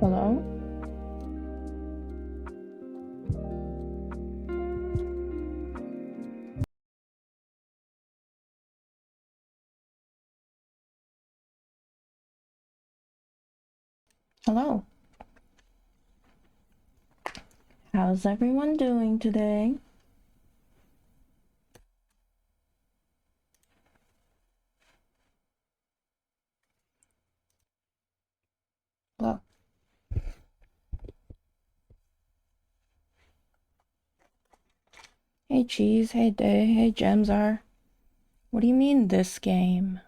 Hello? Hello. How's everyone doing today? Hello. Hey Cheese, hey Day, hey Gemsar. What do you mean this game?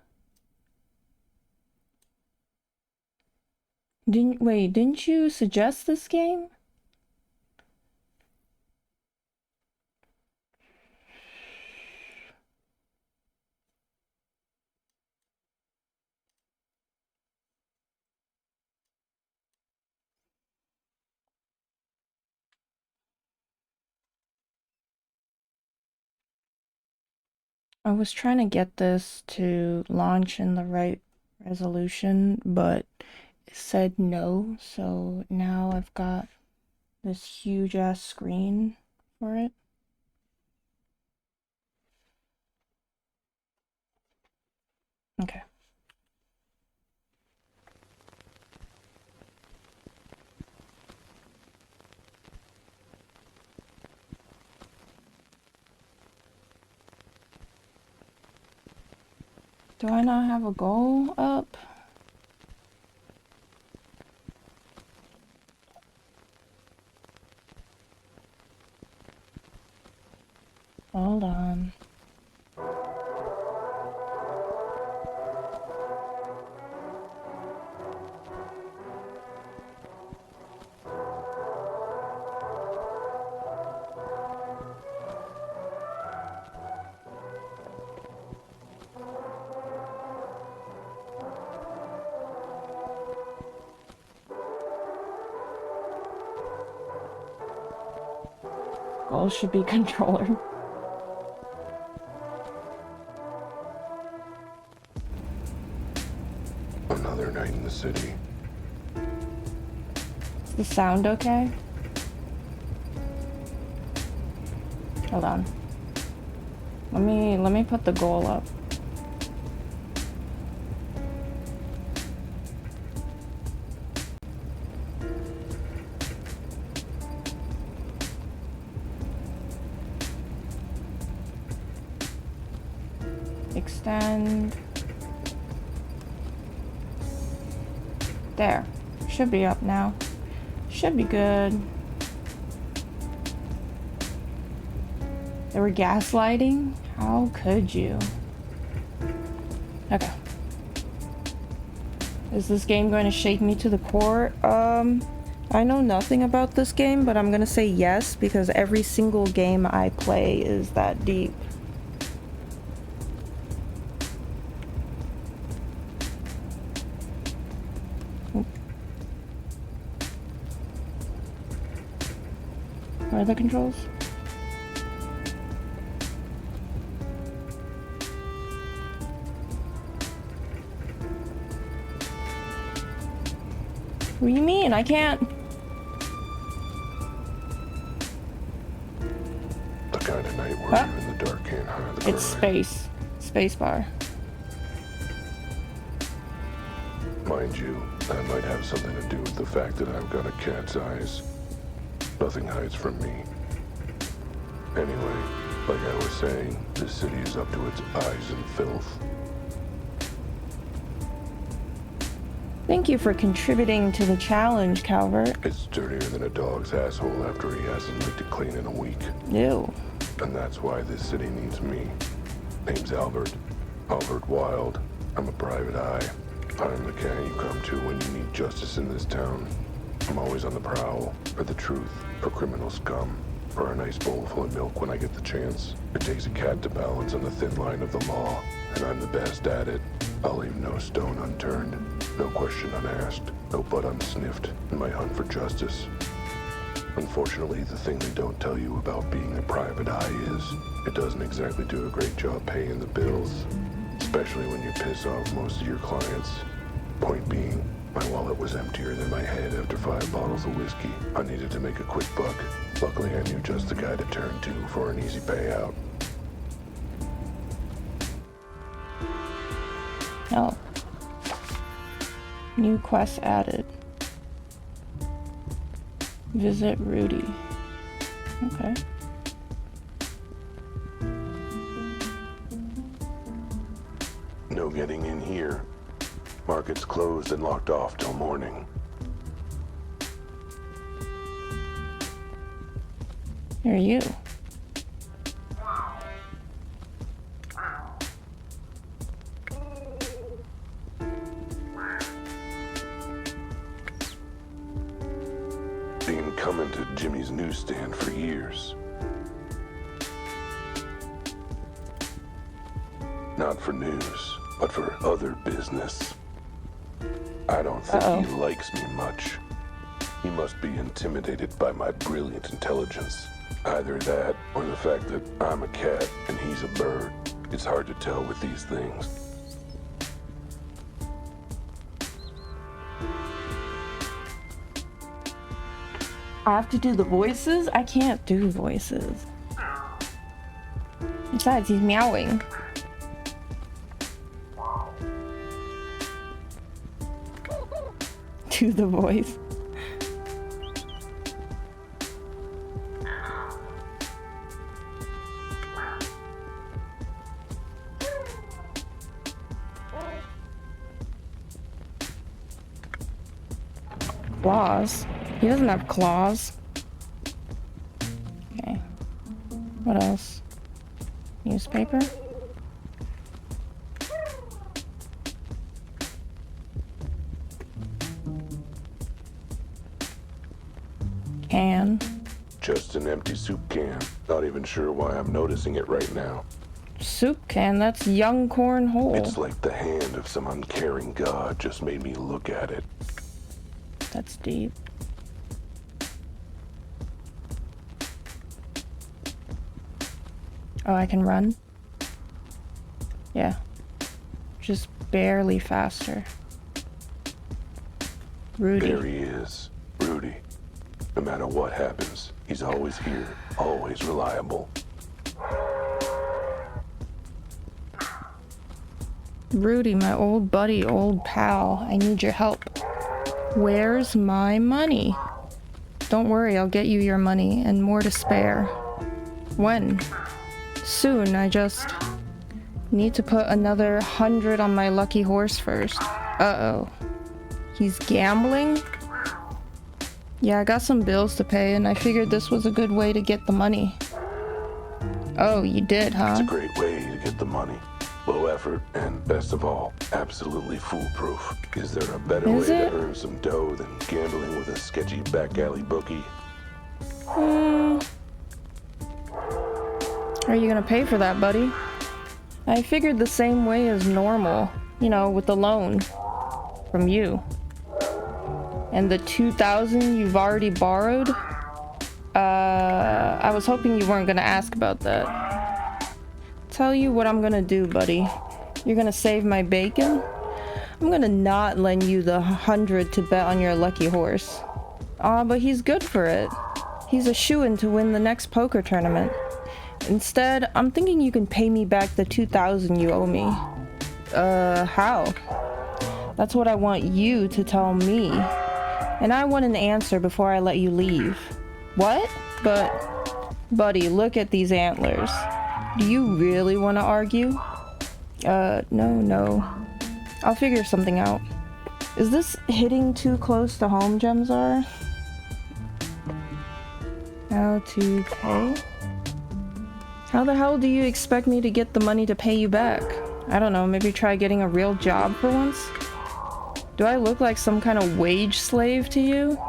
Didn't you suggest this game? I was trying to get this to launch in the right resolution, but it said no, so now I've got this huge ass screen for it. Okay. Do I not have a goal up? Hold on. Goal should be controller. Another night in the city. Is the sound okay? Hold on. Let me put the goal up. Extend. There. Should be up now. Should be good. They were gaslighting? How could you? Okay. Is this game going to shake me to the core? I know nothing about this game, but I'm gonna say yes because every single game I play is that deep. What are the controls? What do you mean? I can't. The kind of night where you in the dark can't hide the It's crime. space bar. Mind you, that might have something to do with the fact that I've got a cat's eyes. Nothing hides from me. Anyway, like I was saying, this city is up to its eyes in filth. Thank you for contributing to the challenge, Calvert. It's dirtier than a dog's asshole after he hasn't licked it clean in a week. Ew. And that's why this city needs me. Name's Albert. Albert Wilde. I'm a private eye. I'm the guy you come to when you need justice in this town. I'm always on the prowl, for the truth, for criminal scum, for a nice bowl full of milk when I get the chance. It takes a cat to balance on the thin line of the law, and I'm the best at it. I'll leave no stone unturned, no question unasked, no butt unsniffed in my hunt for justice. Unfortunately, the thing they don't tell you about being a private eye is it doesn't exactly do a great job paying the bills, especially when you piss off most of your clients. Point being, My wallet was emptier than my head after 5 bottles of whiskey. I needed to make a quick buck. Luckily, I knew just the guy to turn to for an easy payout. Oh. New quest added. Visit Rudy. Okay. No getting in here. Market's closed and locked off till morning. Who are you? Been coming to Jimmy's newsstand for years. Not for news, but for other business. I don't think he likes me much. He must be intimidated by my brilliant intelligence. Either that, or the fact that I'm a cat and he's a bird. It's hard to tell with these things. I have to do the voices? I can't do voices. Besides, he's meowing. Do the voice. Claws? He doesn't have claws. Okay. What else? Newspaper? Can. Just an empty soup can. Not even sure why I'm noticing it right now. Soup can? That's young corn whole. It's like the hand of some uncaring god just made me look at it. That's deep. Oh, I can run? Yeah. Just barely faster. Rudy. There he is. Rudy. No matter what happens, he's always here, always reliable. Rudy, my old buddy, old pal, I need your help. Where's my money? Don't worry, I'll get you your money and more to spare. When? Soon, I just need to put another 100 on my lucky horse first. Uh-oh. He's gambling? Yeah, I got some bills to pay and I figured this was a good way to get the money. Oh, you did, huh? It's a great way to get the money. Low effort and, best of all, absolutely foolproof. Is there a better way to earn some dough than gambling with a sketchy back alley bookie? Are you gonna pay for that, buddy? I figured the same way as normal. You know, with the loan. From you. And the 2,000 you've already borrowed? I was hoping you weren't gonna ask about that. Tell you what I'm gonna do, buddy. You're gonna save my bacon? I'm gonna not lend you the 100 to bet on your lucky horse. Aw, but he's good for it. He's a shoo-in to win the next poker tournament. Instead, I'm thinking you can pay me back the 2,000 you owe me. How? That's what I want you to tell me. And I want an answer before I let you leave. What? But, buddy, look at these antlers. Do you really want to argue? No. I'll figure something out. Is this hitting too close to home, Gemzar? How to pay? How the hell do you expect me to get the money to pay you back? I don't know, maybe try getting a real job for once? Do I look like some kind of wage slave to you?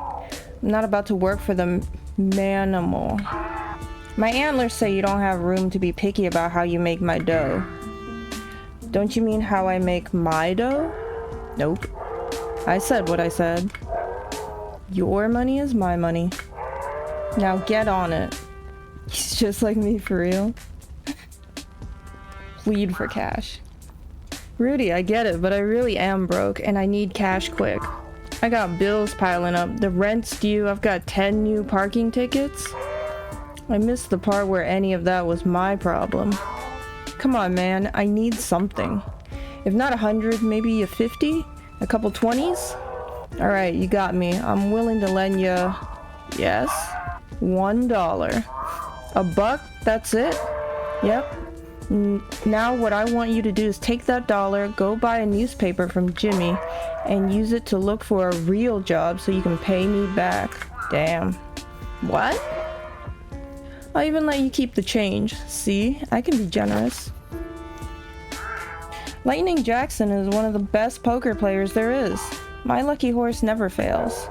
I'm not about to work for the manimal. My antlers say you don't have room to be picky about how you make my dough. Don't you mean how I make my dough? Nope. I said what I said. Your money is my money. Now get on it. He's just like me for real. Plead for cash. Rudy, I get it, but I really am broke and I need cash quick. I got bills piling up. The rent's due. I've got 10 new parking tickets. I missed the part where any of that was my problem. Come on, man. I need something. If not 100, maybe a 50? A couple 20s? Alright, you got me. I'm willing to lend you... Yes? $1. A buck? That's it? Yep. Now what I want you to do is take that dollar, go buy a newspaper from Jimmy, and use it to look for a real job so you can pay me back. Damn. What? I'll even let you keep the change. See? I can be generous. Lightning Jackson is one of the best poker players there is. My lucky horse never fails.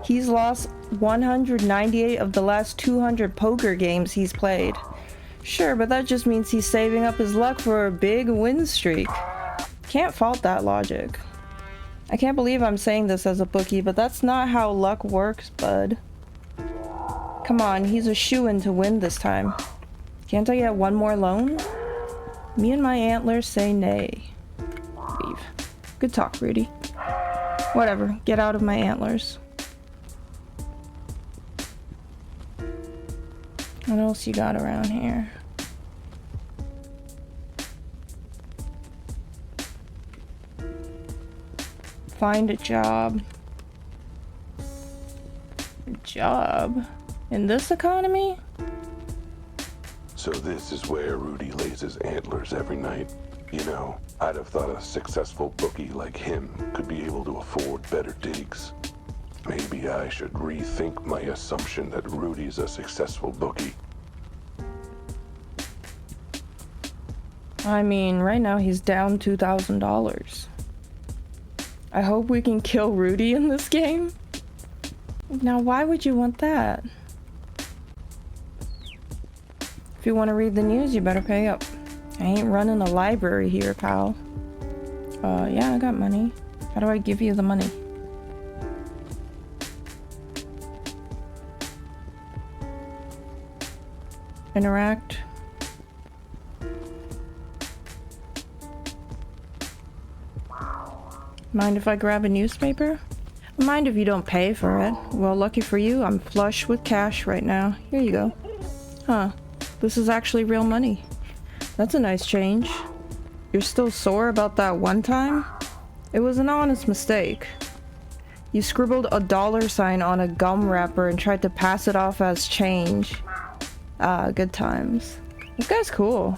He's lost 198 of the last 200 poker games he's played. Sure, but that just means he's saving up his luck for a big win streak. Can't fault that logic. I can't believe I'm saying this as a bookie, but that's not how luck works, bud. Come on, he's a shoo-in to win this time. Can't I get one more loan? Me and my antlers say nay. Leave. Good talk, Rudy. Whatever, get out of my antlers. What else you got around here? Find a job. A job? In this economy? So this is where Rudy lays his antlers every night. You know, I'd have thought a successful bookie like him could be able to afford better digs. Maybe I should rethink my assumption that Rudy's a successful bookie. I mean, right now he's down $2,000. I hope we can kill Rudy in this game. Now, why would you want that? If you want to read the news, you better pay up. I ain't running a library here, pal. Yeah, I got money. How do I give you the money? Interact. Mind if I grab a newspaper? Mind if you don't pay for it. Well, lucky for you, I'm flush with cash right now. Here you go. Huh. This is actually real money. That's a nice change. You're still sore about that one time? It was an honest mistake. You scribbled a $sign on a gum wrapper and tried to pass it off as change. Ah, good times. This guy's cool.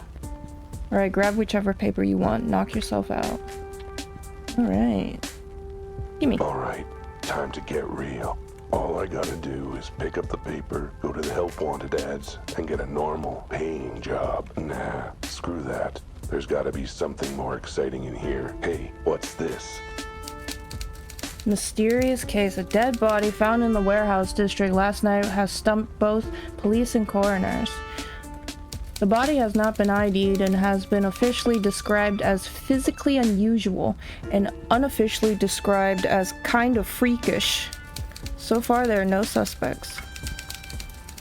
Alright, grab whichever paper you want. Knock yourself out. Alright. Gimme. Alright, time to get real. All I gotta do is pick up the paper, go to the help wanted ads, and get a normal, paying job. Nah, screw that. There's gotta be something more exciting in here. Hey, what's this? Mysterious case. A dead body found in the warehouse district last night has stumped both police and coroners. The body has not been ID'd and has been officially described as physically unusual and unofficially described as kind of freakish. So far, there are no suspects.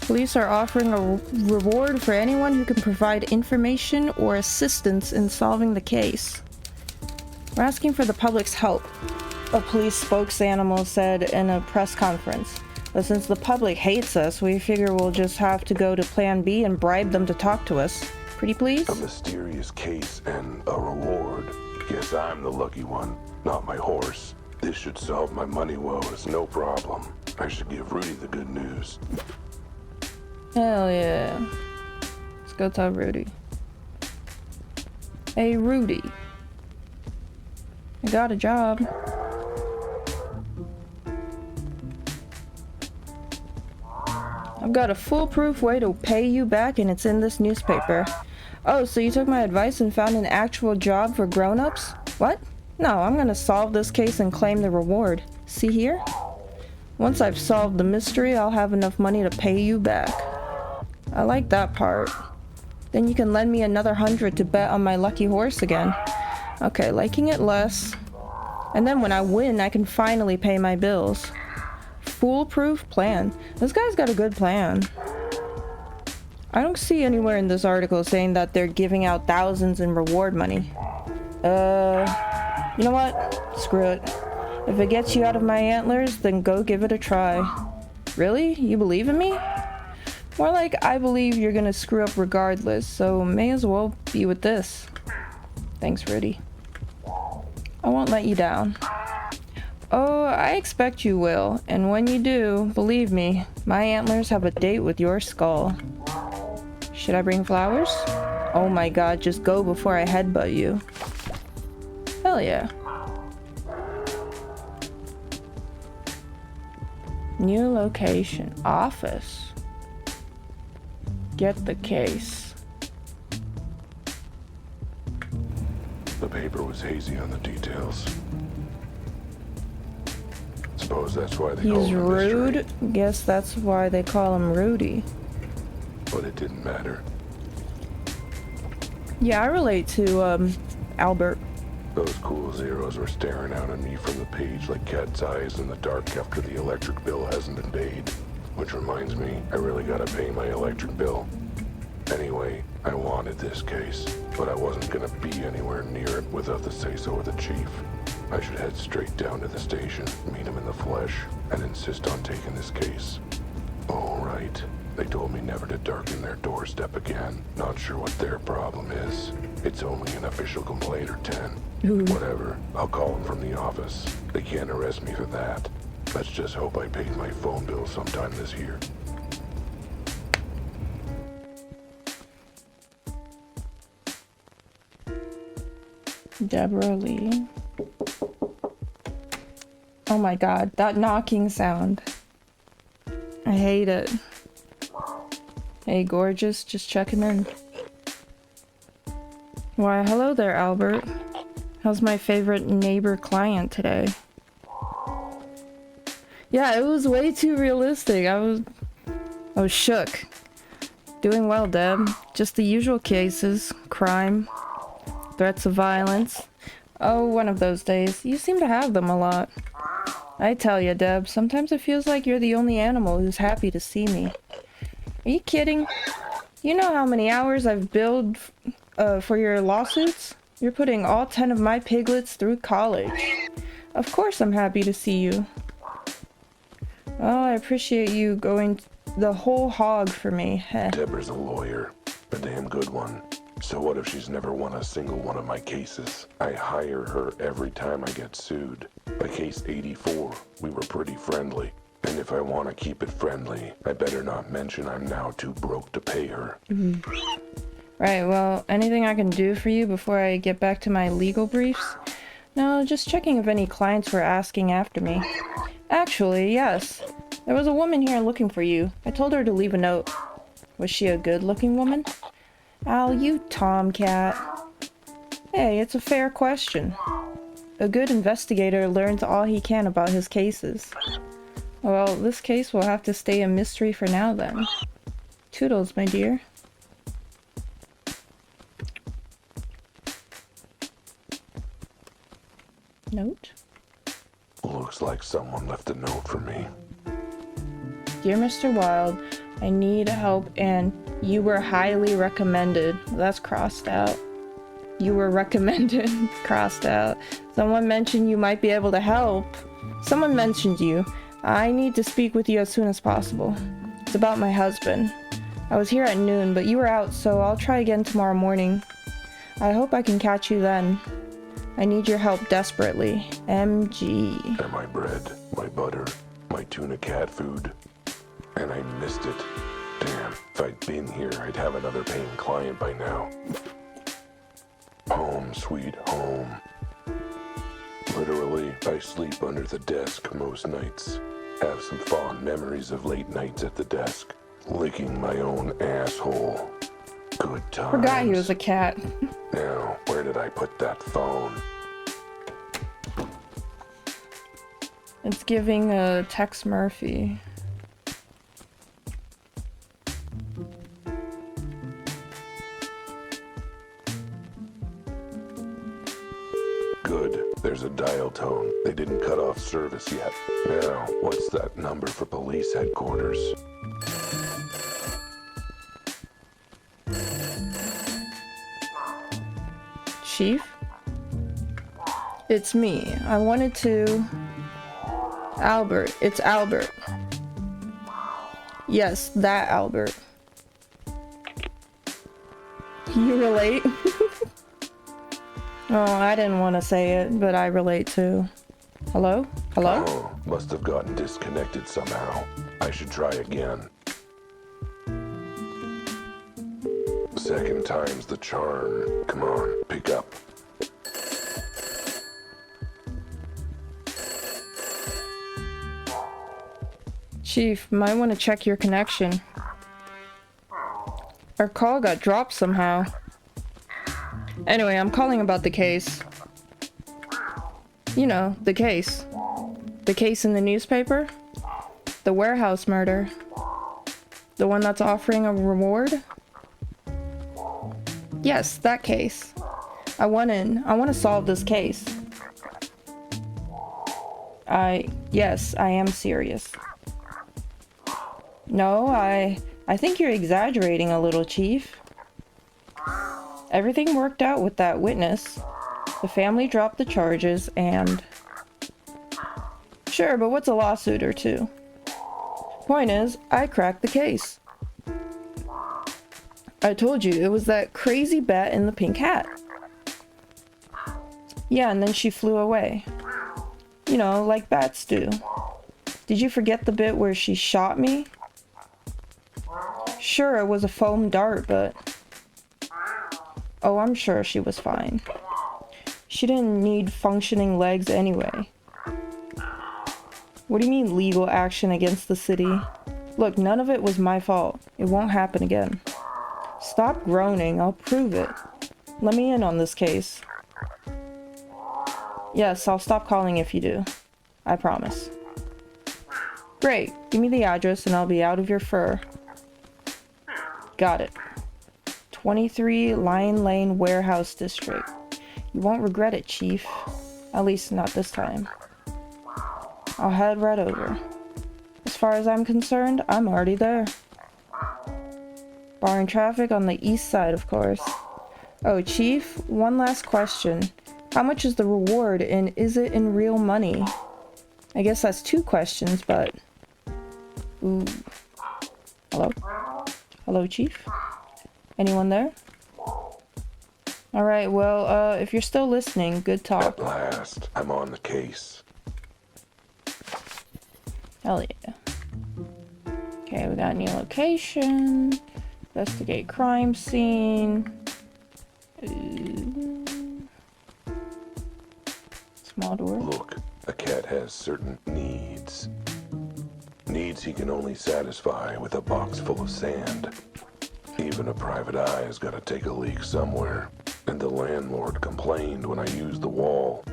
Police are offering a reward for anyone who can provide information or assistance in solving the case. We're asking for the public's help, a police spokesanimal said in a press conference. But since the public hates us, we figure we'll just have to go to Plan B and bribe them to talk to us. Pretty please? A mysterious case and a reward. Guess I'm the lucky one, not my horse. This should solve my money woes, no problem. I should give Rudy the good news. Hell yeah. Let's go tell Rudy. Hey Rudy. I got a job. I've got a foolproof way to pay you back and it's in this newspaper. Oh, so you took my advice and found an actual job for grown-ups? What? No, I'm gonna solve this case and claim the reward. See here? Once I've solved the mystery, I'll have enough money to pay you back. I like that part. Then you can lend me another 100 to bet on my lucky horse again. Okay, liking it less. And then when I win, I can finally pay my bills. Foolproof plan. This guy's got a good plan. I don't see anywhere in this article saying that they're giving out thousands in reward money. You know what? Screw it. If it gets you out of my antlers, then go give it a try. Really? You believe in me? More like I believe you're gonna screw up regardless, so may as well be with this. Thanks, Rudy. I won't let you down. Oh, I expect you will, and when you do, believe me, my antlers have a date with your skull. Should I bring flowers? Oh my god, just go before I headbutt you. Hell yeah. New location. Office. Get the case. The paper was hazy on the details. Suppose that's why they call He's him rude. Mystery. Guess that's why they call him Rudy. But it didn't matter. Yeah, I relate to, Albert. Those cool zeros were staring out at me from the page like cat's eyes in the dark after the electric bill hasn't been paid. Which reminds me, I really gotta pay my electric bill. Anyway, I wanted this case, but I wasn't gonna be anywhere near it without the say-so of the chief. I should head straight down to the station, meet him in the flesh, and insist on taking this case. All right. They told me never to darken their doorstep again. Not sure what their problem is. It's only an official complaint or 10. Whatever. I'll call them from the office. They can't arrest me for that. Let's just hope I paid my phone bill sometime this year. Deborah Lee. Oh my god, that knocking sound. I hate it. Hey, gorgeous, just checking in. Why, hello there, Albert. How's my favorite neighbor client today? Yeah, it was way too realistic. I was shook. Doing well, Deb. Just the usual cases. Crime. Threats of violence. Oh, one of those days. You seem to have them a lot. I tell you, Deb, sometimes it feels like you're the only animal who's happy to see me. Are you kidding? You know how many hours I've billed for your lawsuits? You're putting all 10 of my piglets through college. Of course I'm happy to see you. Oh, I appreciate you going the whole hog for me. Heh. Deborah's a lawyer. A damn good one. So what if she's never won a single one of my cases? I hire her every time I get sued. By case 84, we were pretty friendly. And if I want to keep it friendly, I better not mention I'm now too broke to pay her. Right, well, anything I can do for you before I get back to my legal briefs? No, just checking if any clients were asking after me. Actually, yes. There was a woman here looking for you. I told her to leave a note. Was she a good-looking woman? Al, you tomcat. Hey, it's a fair question. A good investigator learns all he can about his cases. Well, this case will have to stay a mystery for now then. Toodles, my dear. Note? Looks like someone left a note for me. Dear Mr. Wilde, I need help and you were highly recommended. That's crossed out. You were recommended. Crossed out. Someone mentioned you might be able to help. Someone mentioned you. I need to speak with you as soon as possible. It's about my husband. I was here at noon, but you were out, so I'll try again tomorrow morning. I hope I can catch you then. I need your help desperately. MG. And my bread, my butter, my tuna cat food. And I missed it. Damn, if I'd been here, I'd have another paying client by now. Home, sweet home. Literally, I sleep under the desk most nights. Have some fond memories of late nights at the desk, licking my own asshole. Good times. Forgot he was a cat. Now, where did I put that phone? It's giving a Tex Murphy. Good. There's a dial tone. They didn't cut off service yet. Now, what's that number for police headquarters? Chief? It's me. I wanted to... Albert. It's Albert. Yes, that Albert. You relate? Oh, I didn't want to say it, but I relate too. Hello? Hello? Oh, must have gotten disconnected somehow. I should try again. Second time's the charm. Come on, pick up. Chief, might want to check your connection. Our call got dropped somehow. Anyway, I'm calling about the case. You know, the case. The case in the newspaper? The warehouse murder. The one that's offering a reward? Yes, that case. I want in. I want to solve this case. Yes, I am serious. No, I think you're exaggerating a little, Chief. Everything worked out with that witness. The family dropped the charges and... Sure, but what's a lawsuit or two? Point is, I cracked the case. I told you, it was that crazy bat in the pink hat. Yeah, and then she flew away. You know, like bats do. Did you forget the bit where she shot me? Sure, it was a foam dart, but... Oh, I'm sure she was fine. She didn't need functioning legs anyway. What do you mean legal action against the city? Look, none of it was my fault. It won't happen again. Stop groaning, I'll prove it. Let me in on this case. Yes, I'll stop calling if you do. I promise. Great, give me the address and I'll be out of your fur. Got it. 23 Lion Lane Warehouse District. You won't regret it, Chief. At least not this time. I'll head right over. As far as I'm concerned, I'm already there. Barring traffic on the east side, of course. Oh, Chief, one last question. How much is the reward and is it in real money? I guess that's two questions, but... Ooh. Hello? Hello, Chief? Anyone there? Alright, well, if you're still listening, good talk. At last, I'm on the case. Hell yeah. Okay, we got a new location. Investigate crime scene. Small door. Look, a cat has certain needs. Needs he can only satisfy with a box full of sand. Even a private eye has got to take a leak somewhere. And the landlord complained when I used the wall.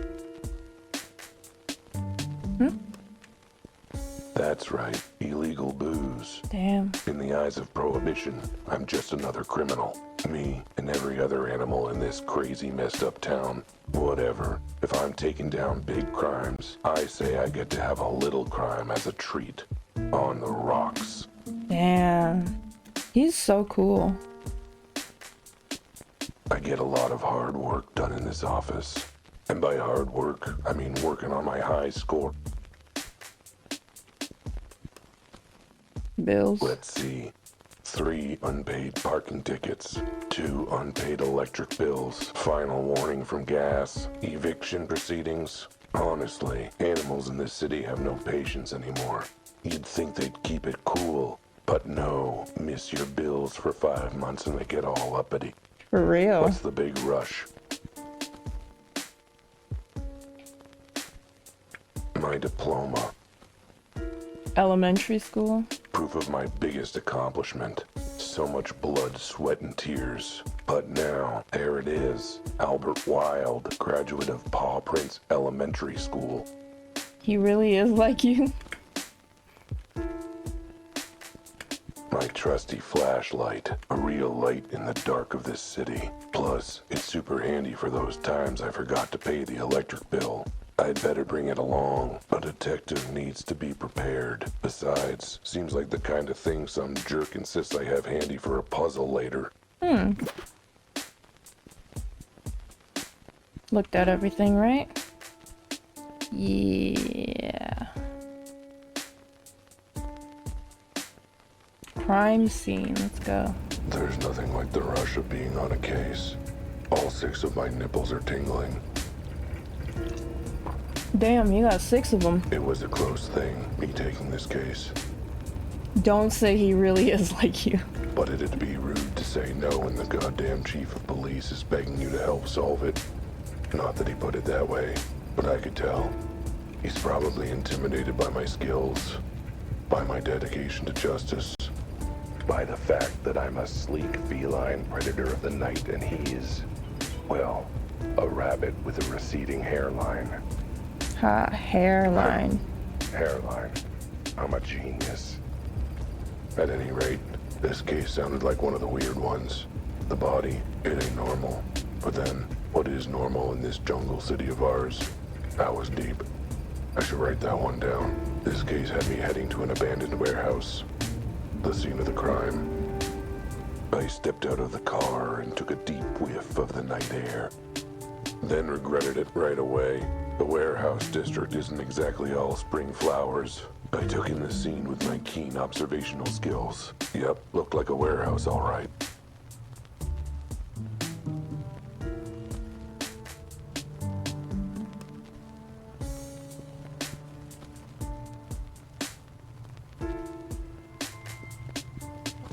That's right, illegal booze. Damn. In the eyes of prohibition, I'm just another criminal. Me and every other animal in this crazy messed up town. Whatever. If I'm taking down big crimes, I say I get to have a little crime as a treat. On the rocks. Damn. He's so cool. I get a lot of hard work done in this office. And by hard work, I mean working on my high score. Bills. Let's see. 3 unpaid parking tickets, 2 unpaid electric bills, final warning from gas, eviction proceedings. Honestly, animals in this city have no patience anymore. You'd think they'd keep it cool, but no. Miss your bills for 5 months and they get all uppity. For real. What's the big rush? My diploma. Elementary school. Proof of my biggest accomplishment. So much blood, sweat, and tears. But now, there it is. Albert Wilde, graduate of Paw Prince Elementary School. He really is like you. My trusty flashlight. A real light in the dark of this city. Plus, it's super handy for those times I forgot to pay the electric bill. I'd better bring it along. A detective needs to be prepared. Besides, seems like the kind of thing some jerk insists I have handy for a puzzle later. Looked at everything, right? Yeah. crime scene. Let's go. There's nothing like the rush of being on a case. All 6 of my nipples are tingling. Damn, you got 6 of them. It was a close thing, me taking this case. Don't say he really is like you. But it'd be rude to say no when the goddamn chief of police is begging you to help solve it. Not that he put it that way, but I could tell. He's probably intimidated by my skills, by my dedication to justice, by the fact that I'm a sleek feline predator of the night and he's, well, a rabbit with a receding hairline. Ha, hairline. Hairline. I'm a genius. At any rate, this case sounded like one of the weird ones. The body, it ain't normal. But then, what is normal in this jungle city of ours? That was deep. I should write that one down. This case had me heading to an abandoned warehouse. The scene of the crime. I stepped out of the car and took a deep whiff of the night air. Then regretted it right away. The warehouse district isn't exactly all spring flowers. I took in the scene with my keen observational skills. Yep, looked like a warehouse, all right.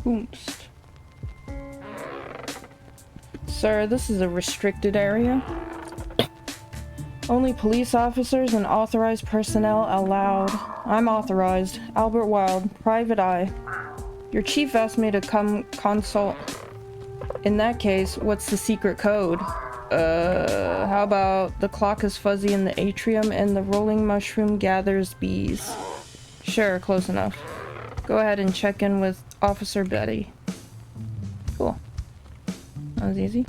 Oops. Sir, this is a restricted area. Only police officers and authorized personnel allowed. I'm authorized. Albert Wilde, private eye. Your chief asked me to come consult. In that case, what's the secret code? How about the clock is fuzzy in the atrium and the rolling mushroom gathers bees? Sure, close enough. Go ahead and check in with Officer Betty. Cool. That was easy.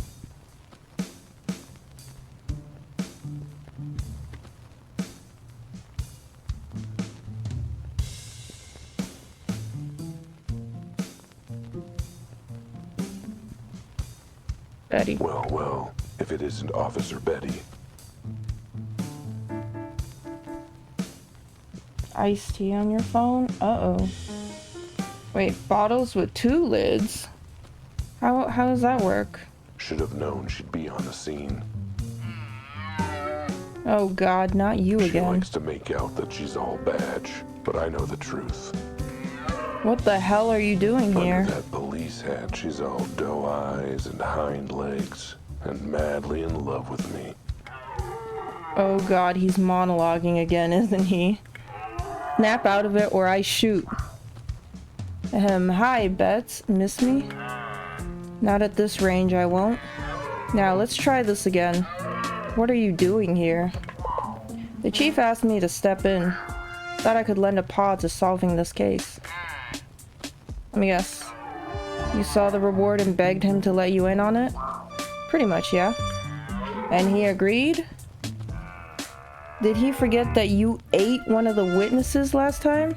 Betty. Well, well, if it isn't Officer Betty. Iced tea on your phone? Uh-oh. Wait, bottles with 2 lids? How does that work? Should have known she'd be on the scene. Oh god, not you She again. likes to make out that she's all badge, but I know the truth. What the hell are you doing here? Under that police hat, she's all doe eyes and hind legs, and madly in love with me. Oh god, he's monologuing again, isn't he? Snap out of it or I shoot. Hi, Bets. Miss me? Not at this range, I won't. Now, let's try this again. What are you doing here? The chief asked me to step in. Thought I could lend a paw to solving this case. Let me guess. You saw the reward and begged him to let you in on it? Pretty much, yeah. And he agreed? Did he forget that you ate one of the witnesses last time?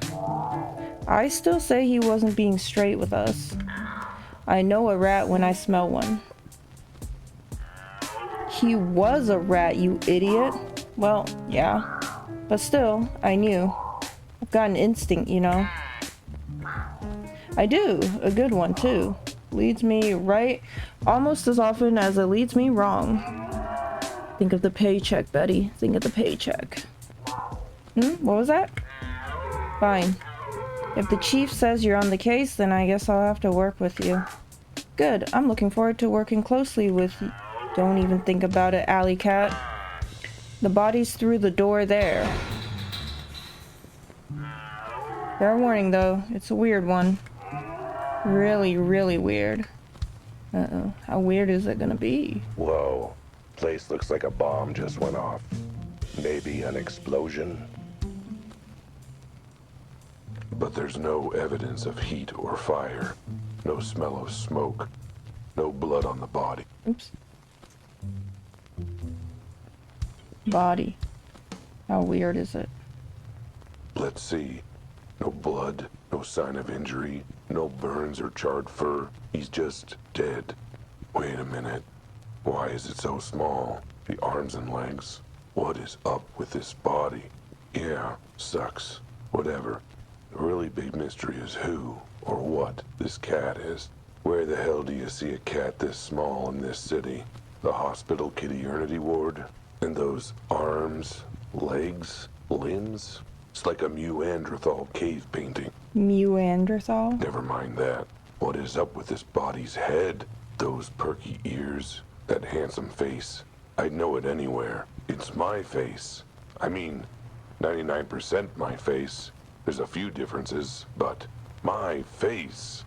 I still say he wasn't being straight with us. I know a rat when I smell one. He was a rat, you idiot. Well, yeah. But still, I knew. I've got an instinct, you know. I do. A good one, too. Leads me right almost as often as it leads me wrong. Think of the paycheck, Betty. Think of the paycheck. What was that? Fine. If the chief says you're on the case, then I guess I'll have to work with you. Good. I'm looking forward to working closely with you. Don't even think about it, alley cat. The body's through the door there. Fair warning, though. It's a weird one. Really, really weird. Uh-oh. How weird is it gonna be? Whoa. Place looks like a bomb just went off. Maybe an explosion? But there's no evidence of heat or fire. No smell of smoke. No blood on the body. Oops. Body. How weird is it? Let's see. No blood, no sign of injury, no burns or charred fur. He's just dead. Wait a minute. Why is it so small? The arms and legs. What is up with this body? Yeah, sucks. Whatever. The really big mystery is who or what this cat is. Where the hell do you see a cat this small in this city? The hospital kitty-ernity ward? And those arms, legs, limbs? It's like a Neanderthal cave painting. Neanderthal? Never mind that. What is up with this body's head? Those perky ears? That handsome face? I'd know it anywhere. It's my face. I mean, 99% my face. There's a few differences, but my face.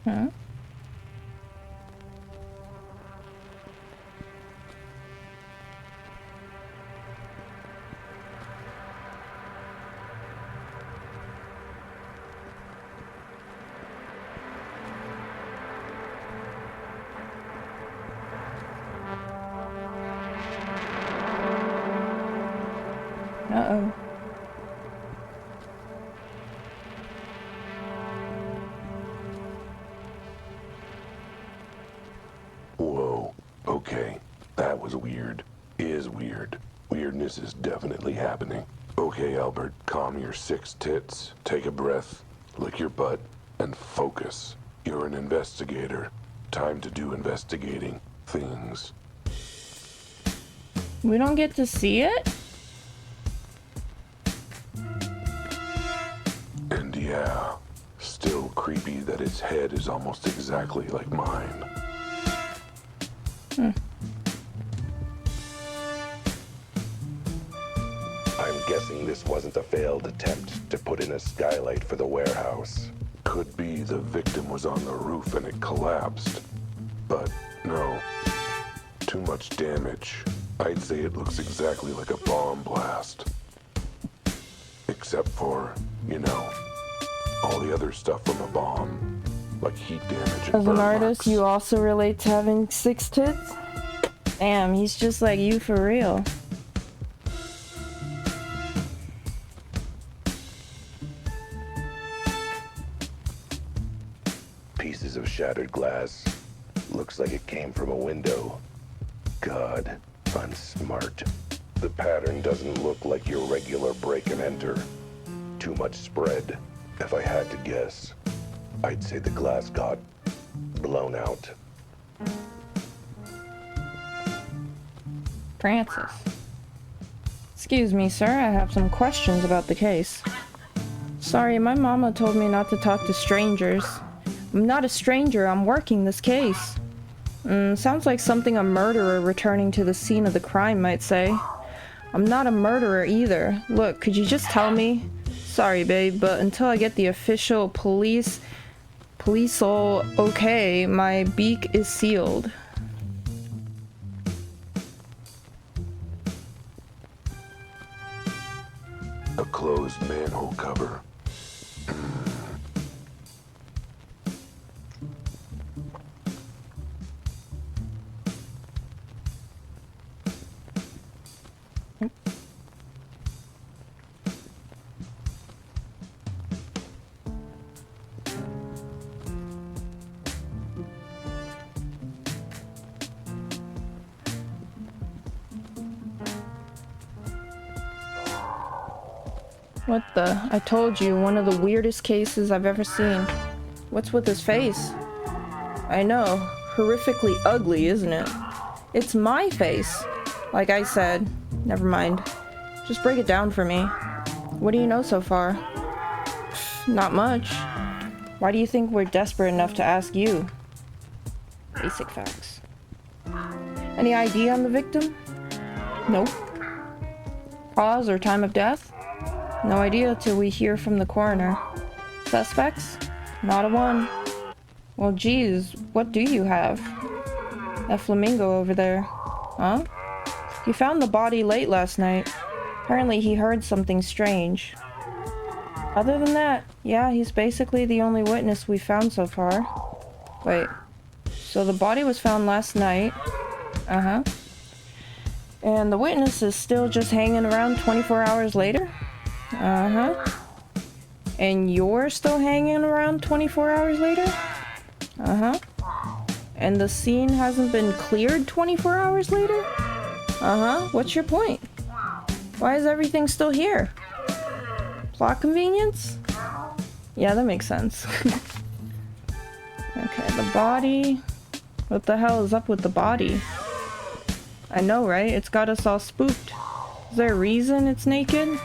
Huh? Uh-oh. Whoa, okay. That was weird. Is weird. Weirdness is definitely happening. Okay, Albert, calm your 6 tits, take a breath, lick your butt, and focus. You're an investigator. Time to do investigating things. We don't get to see it? And yeah, still creepy that its head is almost exactly like mine. I'm guessing this wasn't a failed attempt to put in a skylight for the warehouse. Could be the victim was on the roof and it collapsed. But no, too much damage. I'd say it looks exactly like a bomb blast. Except for, you know, all the other stuff from a bomb, like heat damage and As an burn artist, marks. you also relate to having 6 tits? Damn, he's just like you for real. Pieces of shattered glass. Looks like it came from a window. God, I'm smart. The pattern doesn't look like your regular break and enter. Too much spread. If I had to guess, I'd say the glass got blown out. Francis. Excuse me, sir, I have some questions about the case. Sorry, my mama told me not to talk to strangers. I'm not a stranger, I'm working this case. Sounds like something a murderer returning to the scene of the crime might say. I'm not a murderer either. Look, could you just tell me? Sorry, babe, but until I get the official police all okay, my beak is sealed. A closed manhole cover. What the? I told you, one of the weirdest cases I've ever seen. What's with his face? I know, horrifically ugly, isn't it? It's my face. Like I said, never mind. Just break it down for me. What do you know so far? Not much. Why do you think we're desperate enough to ask you? Basic facts. Any ID on the victim? Nope. Cause or time of death? No idea till we hear from the coroner. Suspects? Not a one. Well, geez, what do you have? That flamingo over there. Huh? He found the body late last night. Apparently he heard something strange. Other than that, yeah, he's basically the only witness we found so far. Wait, so the body was found last night. Uh-huh. And the witness is still just hanging around 24 hours later? Uh-huh. And you're still hanging around 24 hours later? Uh-huh. And the scene hasn't been cleared 24 hours later? Uh-huh. What's your point? Why is everything still here? Plot convenience? Yeah, that makes sense. Okay, the body. What the hell is up with the body? I know, right? It's got us all spooked. Is there a reason it's naked?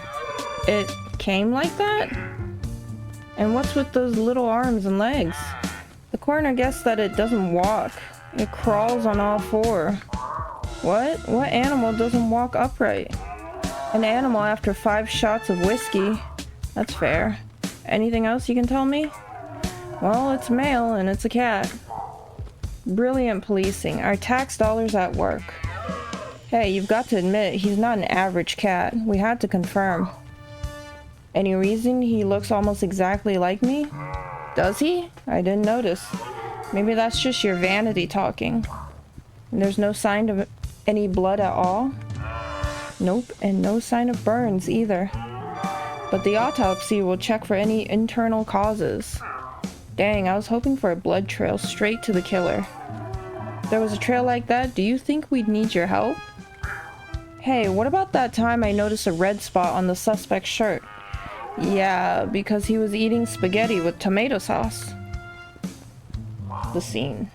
It came like that? And what's with those little arms and legs? The coroner guessed that it doesn't walk. It crawls on all four. What? What animal doesn't walk upright? An animal after 5 shots of whiskey. That's fair. Anything else you can tell me? Well, it's male and it's a cat. Brilliant policing. Our tax dollars at work. Hey, you've got to admit, he's not an average cat. We had to confirm. Any reason he looks almost exactly like me? Does he? I didn't notice. Maybe that's just your vanity talking. And there's no sign of any blood at all? Nope, and no sign of burns either. But the autopsy will check for any internal causes. Dang, I was hoping for a blood trail straight to the killer. If there was a trail like that, do you think we'd need your help? Hey, what about that time I noticed a red spot on the suspect's shirt? Yeah, because he was eating spaghetti with tomato sauce. The scene.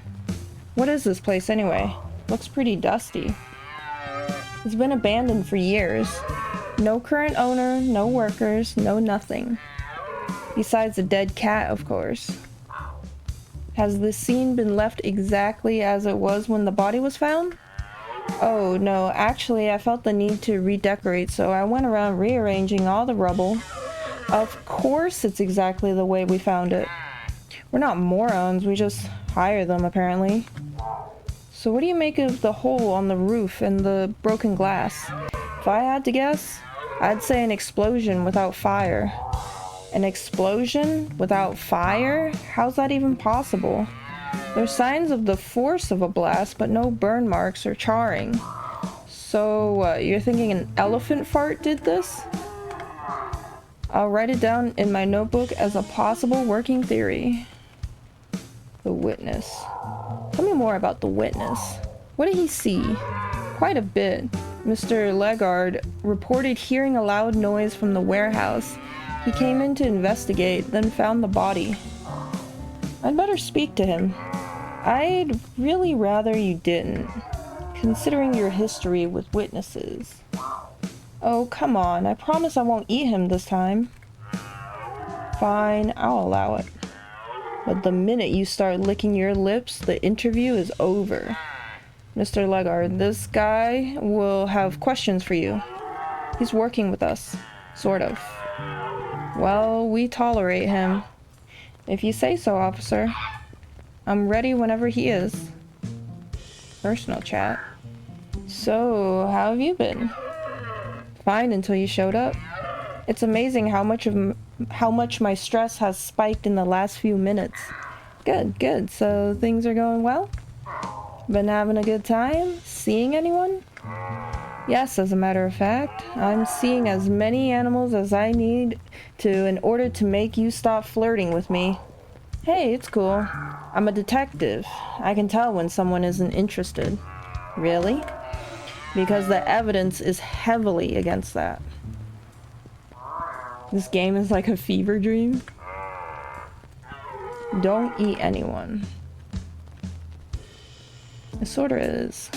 What is this place anyway? Looks pretty dusty. It's been abandoned for years. No current owner, no workers, no nothing. Besides a dead cat, of course. Has the scene been left exactly as it was when the body was found? Oh no, actually I felt the need to redecorate, so I went around rearranging all the rubble. Of course it's exactly the way we found it. We're not morons, we just hire them apparently. So what do you make of the hole on the roof and the broken glass? If I had to guess, I'd say an explosion without fire. An explosion without fire? How's that even possible? There's signs of the force of a blast, but no burn marks or charring. So, you're thinking an elephant fart did this? I'll write it down in my notebook as a possible working theory. The witness. Tell me more about the witness. What did he see? Quite a bit. Mr. Legard reported hearing a loud noise from the warehouse. He came in to investigate, then found the body. I'd better speak to him. I'd really rather you didn't, considering your history with witnesses. Oh, come on. I promise I won't eat him this time. Fine, I'll allow it. But the minute you start licking your lips, the interview is over. Mr. Legard, this guy will have questions for you. He's working with us. Sort of. Well, we tolerate him. If you say so, officer. I'm ready whenever he is. Personal chat. So, how have you been? Fine until you showed up. It's amazing how much my stress has spiked in the last few minutes. Good, good. So things are going well? Been having a good time? Seeing anyone? Yes, as a matter of fact. I'm seeing as many animals as I need to in order to make you stop flirting with me. Hey, it's cool. I'm a detective. I can tell when someone isn't interested. Really? Because the evidence is heavily against that. This game is like a fever dream. Don't eat anyone. It sorta is.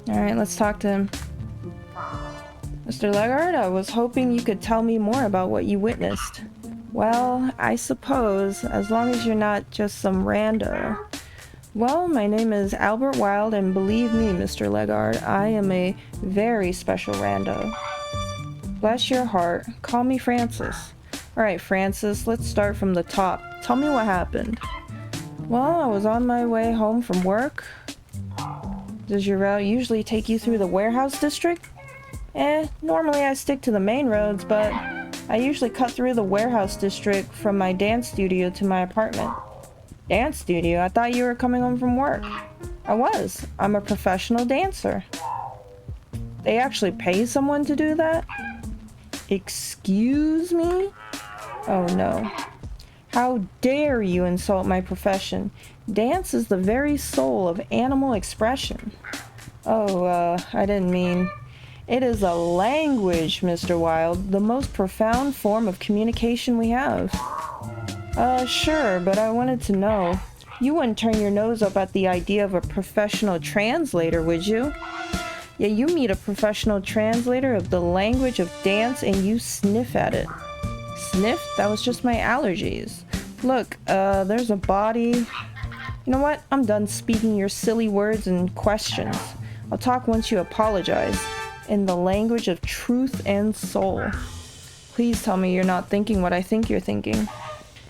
Alright, let's talk to him. Mr. Legard, I was hoping you could tell me more about what you witnessed. Well, I suppose, as long as you're not just some rando. Well, my name is Albert Wilde, and believe me, Mr. Legard, I am a very special rando. Bless your heart. Call me Francis. Alright, Francis, let's start from the top. Tell me what happened. Well, I was on my way home from work. Does your route usually take you through the warehouse district? Normally I stick to the main roads, but I usually cut through the warehouse district from my dance studio to my apartment. Dance studio? I thought you were coming home from work. I was. I'm a professional dancer. They actually pay someone to do that? Excuse me? Oh no. How dare you insult my profession? Dance is the very soul of animal expression. Oh, I didn't mean... It is a language, Mr. Wilde, the most profound form of communication we have. Sure, but I wanted to know. You wouldn't turn your nose up at the idea of a professional translator, would you? Yeah, you meet a professional translator of the language of dance and you sniff at it. Sniff? That was just my allergies. Look, there's a body. You know what? I'm done speaking your silly words and questions. I'll talk once you apologize. In the language of truth and soul. Please tell me you're not thinking what I think you're thinking.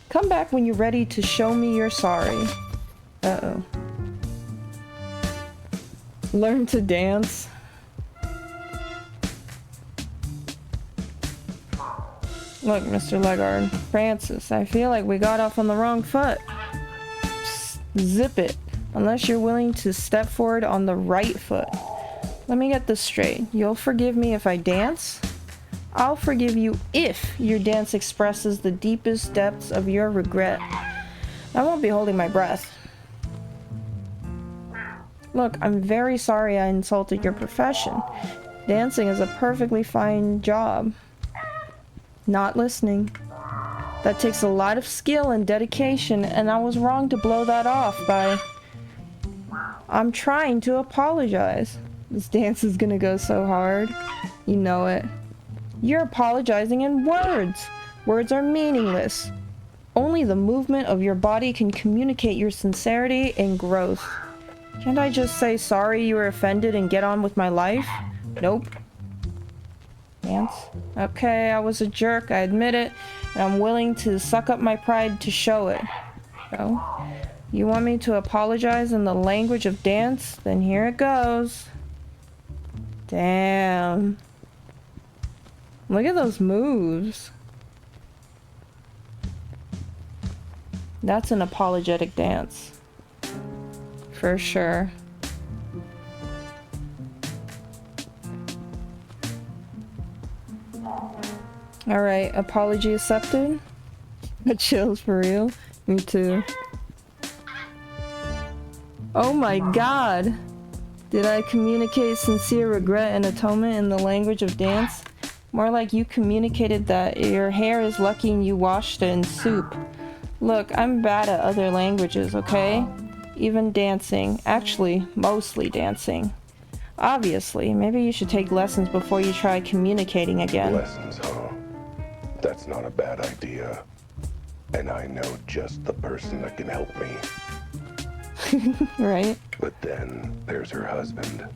Come back when you're ready to show me you're sorry. Uh-oh. Learn to dance. Look, Mr. Legard, Francis, I feel like we got off on the wrong foot. Psst, zip it, unless you're willing to step forward on the right foot. Let me get this straight. You'll forgive me if I dance? I'll forgive you if your dance expresses the deepest depths of your regret. I won't be holding my breath. Look, I'm very sorry I insulted your profession. Dancing is a perfectly fine job. Not listening. That takes a lot of skill and dedication, and I was wrong to blow that off by... I'm trying to apologize. This dance is gonna go so hard. You know it. You're apologizing in words. Words are meaningless. Only the movement of your body can communicate your sincerity and growth. Can't I just say sorry you were offended and get on with my life? Nope. Dance? Okay, I was a jerk, I admit it, and I'm willing to suck up my pride to show it. So, you want me to apologize in the language of dance? Then here it goes. Damn. Look at those moves. That's an apologetic dance. For sure. Alright, apology accepted. Chills for real. Me too. Oh my god! Did I communicate sincere regret and atonement in the language of dance? More like you communicated that your hair is lucky and you washed it in soup. Look, I'm bad at other languages, okay? Even dancing. Actually, mostly dancing. Obviously, maybe you should take lessons before you try communicating again. Lessons, huh? That's not a bad idea. And I know just the person that can help me. Right? But then there's her husband.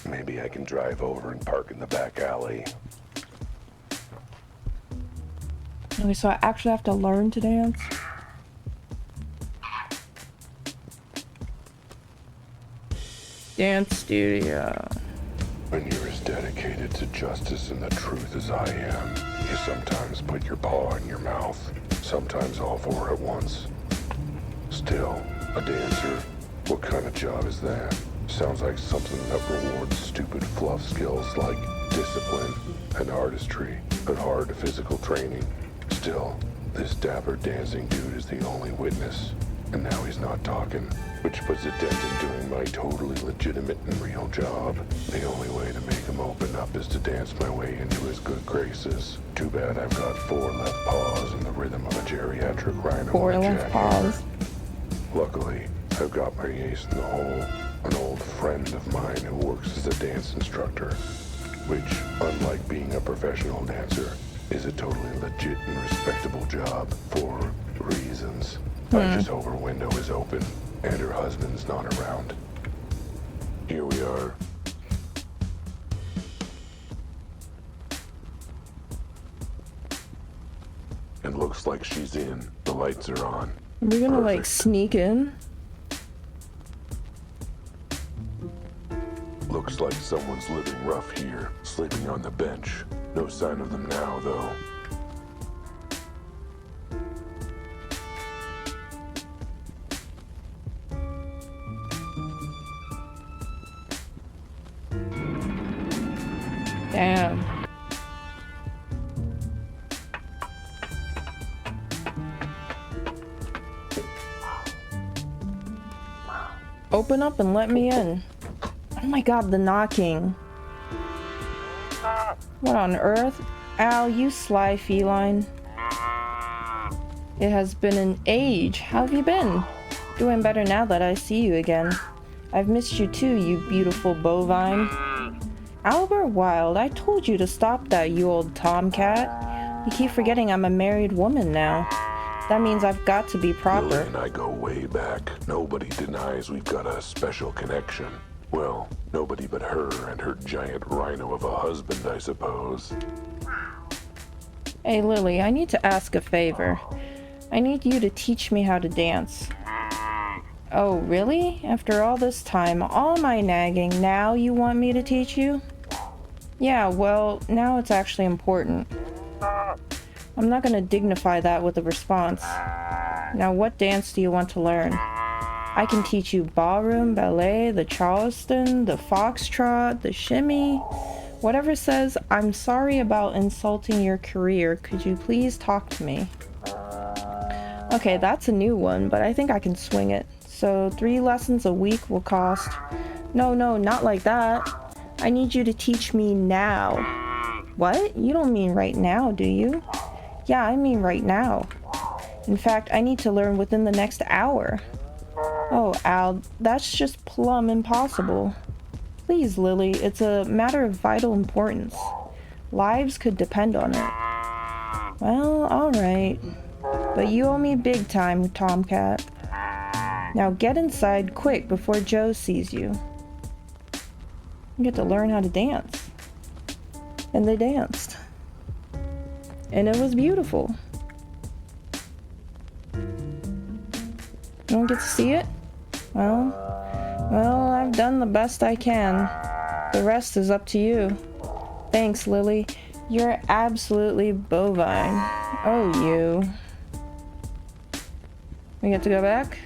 Maybe I can drive over and park in the back alley. Okay, so I actually have to learn to dance? Dance studio. When you're as dedicated to justice and the truth as I am, you sometimes put your paw in your mouth. Sometimes all four at once. Still, a dancer, what kind of job is that? Sounds like something that rewards stupid fluff skills like discipline and artistry, but hard physical training. Still, this dapper dancing dude is the only witness, and now he's not talking, which puts a dent in doing my totally legitimate and real job. The only way to make him open up is to dance my way into his good graces. Too bad I've got four left paws in the rhythm of a geriatric rhino. Four left paws. Luckily, I've got my ace in the hole, an old friend of mine who works as a dance instructor, which, unlike being a professional dancer, is a totally legit and respectable job for reasons. I just hope her window is open and her husband's not around. Here we are. It looks like she's in. The lights are on. Are we gonna like Perfect. sneak in? Looks like someone's living rough here, sleeping on the bench. No sign of them now, though. Damn. Open up and let me in. Oh my god, the knocking. What on earth? Ow, you sly feline. It has been an age. How have you been? Doing better now that I see you again. I've missed you too, you beautiful bovine. Albert Wilde, I told you to stop that, you old tomcat. You keep forgetting I'm a married woman now. That means I've got to be proper. Lily and I go way back. Nobody denies we've got a special connection. Well, nobody but her and her giant rhino of a husband, I suppose. Hey Lily, I need to ask a favor. I need you to teach me how to dance. Oh, really? After all this time, all my nagging, now you want me to teach you? Yeah, well, now it's actually important. I'm not gonna dignify that with a response. Now, what dance do you want to learn? I can teach you ballroom, ballet, the Charleston, the foxtrot, the shimmy. Whatever says, I'm sorry about insulting your career. Could you please talk to me? Okay, that's a new one, but I think I can swing it. So 3 lessons a week will cost... No, not like that. I need you to teach me now. What? You don't mean right now, do you? Yeah, I mean right now. In fact, I need to learn within the next hour. Oh, Al, that's just plumb impossible. Please, Lily, it's a matter of vital importance. Lives could depend on it. Well, alright. But you owe me big time, Tomcat. Now get inside quick before Joe sees you. You get to learn how to dance. And they danced. And it was beautiful. You don't get to see it? Well, I've done the best I can. The rest is up to you. Thanks, Lily. You're absolutely bovine. Oh, you. We get to go back?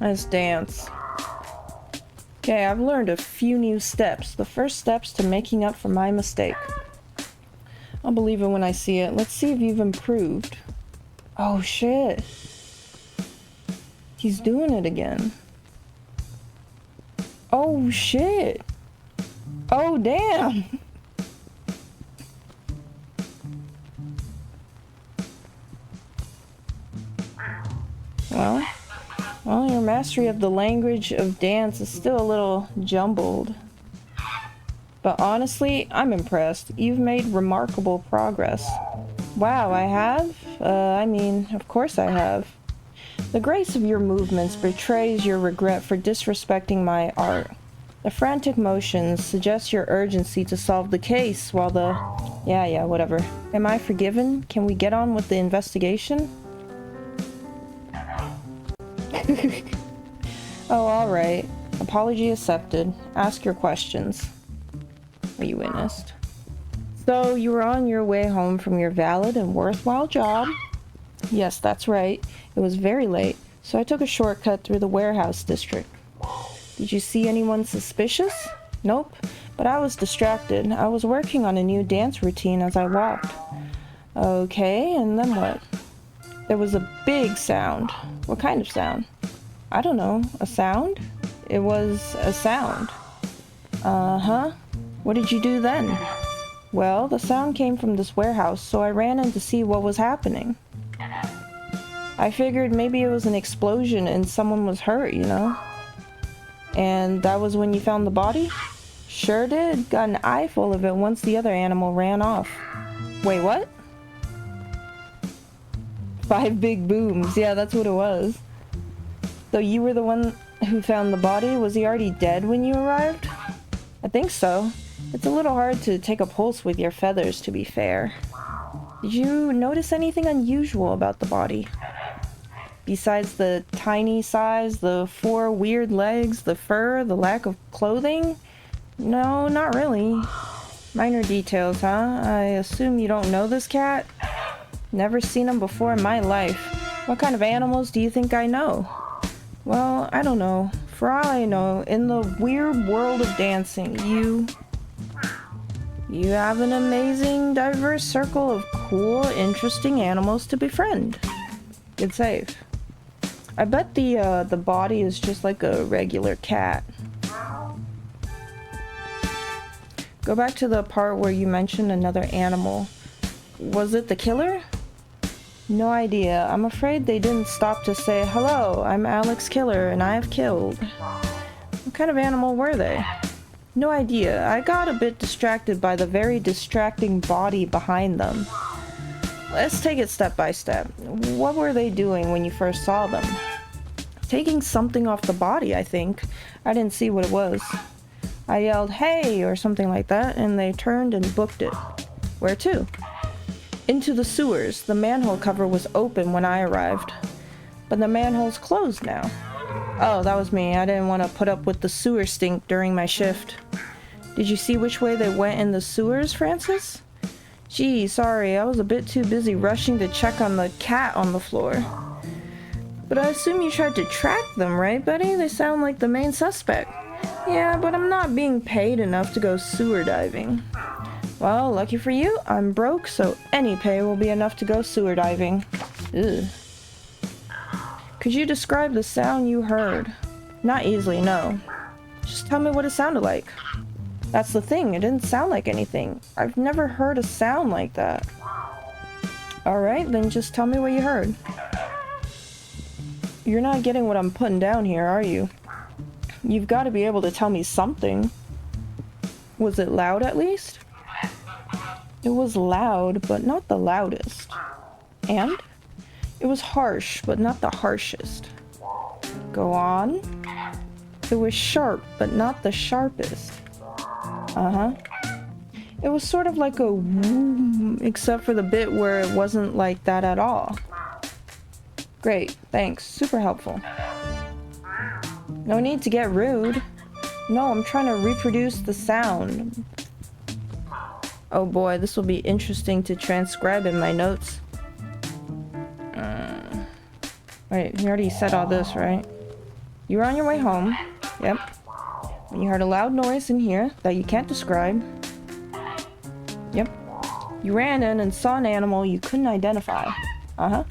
Let's dance. Okay, I've learned a few new steps. The first steps to making up for my mistake. I'll believe it when I see it. Let's see if you've improved. Oh shit. He's doing it again. Oh shit. Oh damn. Well, your mastery of the language of dance is still a little jumbled. But honestly, I'm impressed. You've made remarkable progress. Wow, I have? I mean, of course I have. The grace of your movements betrays your regret for disrespecting my art. The frantic motions suggest your urgency to solve the case, while the... Yeah, whatever. Am I forgiven? Can we get on with the investigation? Oh, alright. Apology accepted. Ask your questions. What you witnessed. So, you were on your way home from your valid and worthwhile job? Yes, that's right. It was very late, so I took a shortcut through the warehouse district. Did you see anyone suspicious? Nope, but I was distracted. I was working on a new dance routine as I walked. Okay, and then what? There was a big sound. What kind of sound? I don't know. A sound? It was a sound. Uh-huh. What did you do then? Well, the sound came from this warehouse, so I ran in to see what was happening. I figured maybe it was an explosion and someone was hurt, you know? And that was when you found the body? Sure did. Got an eye full of it once the other animal ran off. Wait, what? 5 big booms. Yeah, that's what it was. So you were the one who found the body? Was he already dead when you arrived? I think so. It's a little hard to take a pulse with your feathers, to be fair. Did you notice anything unusual about the body? Besides the tiny size, the 4 weird legs, the fur, the lack of clothing? No, not really. Minor details, huh? I assume you don't know this cat? Never seen him before in my life. What kind of animals do you think I know? Well, I don't know. For all I know, in the weird world of dancing, you... You have an amazing, diverse circle of cool, interesting animals to befriend. Good save. I bet the body is just like a regular cat. Go back to the part where you mentioned another animal. Was it the killer? No idea. I'm afraid they didn't stop to say, "Hello, I'm Alex Killer and I have killed." What kind of animal were they? No idea. I got a bit distracted by the very distracting body behind them. Let's take it step by step. What were they doing when you first saw them? Taking something off the body, I think. I didn't see what it was. I yelled, "Hey," or something like that, and they turned and booked it. Where to? Into the sewers. The manhole cover was open when I arrived. But the manhole's closed now. Oh, that was me. I didn't want to put up with the sewer stink during my shift. Did you see which way they went in the sewers, Francis? Gee, sorry. I was a bit too busy rushing to check on the cat on the floor. But I assume you tried to track them, right, buddy? They sound like the main suspect. Yeah, but I'm not being paid enough to go sewer diving. Well, lucky for you, I'm broke, so any pay will be enough to go sewer diving. Ugh. Could you describe the sound you heard? Not easily, no. Just tell me what it sounded like. That's the thing, it didn't sound like anything. I've never heard a sound like that. Alright, then just tell me what you heard. You're not getting what I'm putting down here, are you? You've got to be able to tell me something. Was it loud at least? It was loud, but not the loudest. And? It was harsh, but not the harshest. Go on. It was sharp, but not the sharpest. Uh-huh. It was sort of like a woo, except for the bit where it wasn't like that at all. Great, thanks. Super helpful. No need to get rude. No, I'm trying to reproduce the sound. Oh boy, this will be interesting to transcribe in my notes. Wait, you already said all this, right? You were on your way home. Yep. And you heard a loud noise in here that you can't describe. Yep. You ran in and saw an animal you couldn't identify. Uh-huh.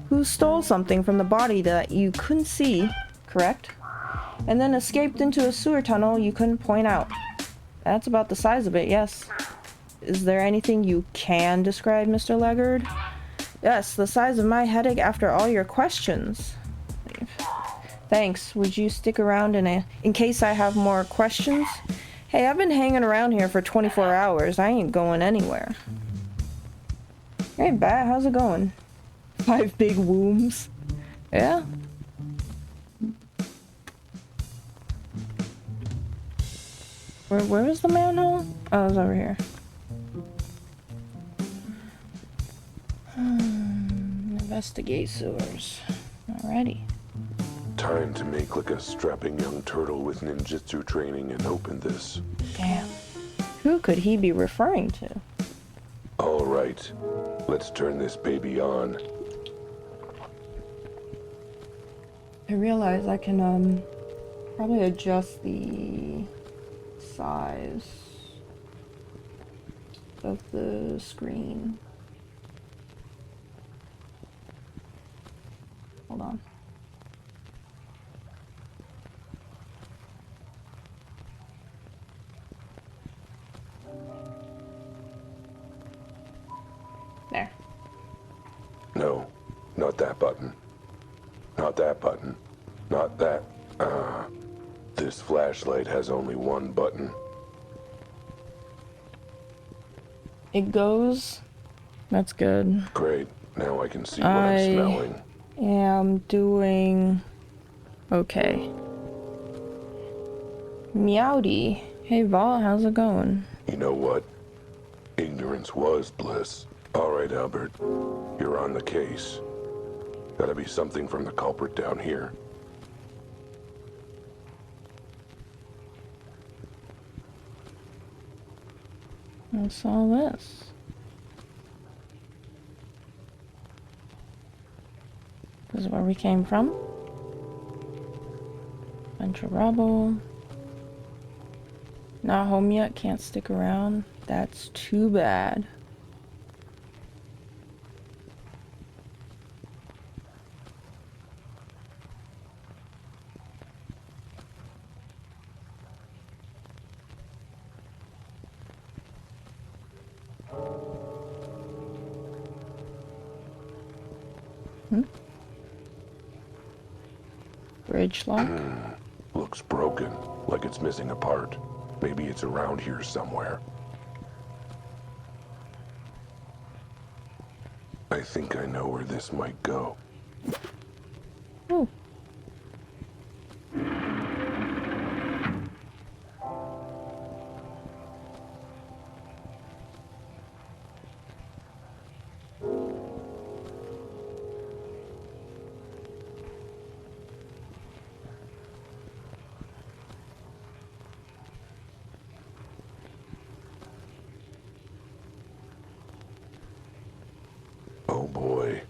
Who stole something from the body that you couldn't see, correct? And then escaped into a sewer tunnel you couldn't point out. That's about the size of it, yes. Is there anything you can describe, Mr. Leggard? Yes, the size of my headache after all your questions. Thanks. Would you stick around in case I have more questions? Hey, I've been hanging around here for 24 hours. I ain't going anywhere. Hey, Bat, how's it going? 5 big wombs. Yeah? Where is the manhole? Oh, it's over here. Investigate sewers. Alrighty. Time to make like a strapping young turtle with ninjutsu training and open this. Damn. Who could he be referring to? All right, let's turn this baby on. I realize I can probably adjust the size of the screen. Hold on. There. No, not that button. Not that button. Not that. This flashlight has only one button. It goes. That's good. Great. Now I can see what I'm smelling. Am doing okay. Meowdy. Hey Vault, how's it going? You know what? Ignorance was bliss. All right, Albert. You're on the case. Gotta be something from the culprit down here. What's all this? This is where we came from. Bunch of rubble. Not home yet, can't stick around. That's too bad. Bridge lock? Looks broken, like it's missing a part. Maybe it's around here somewhere. I think I know where this might go. Oh. Oh boy.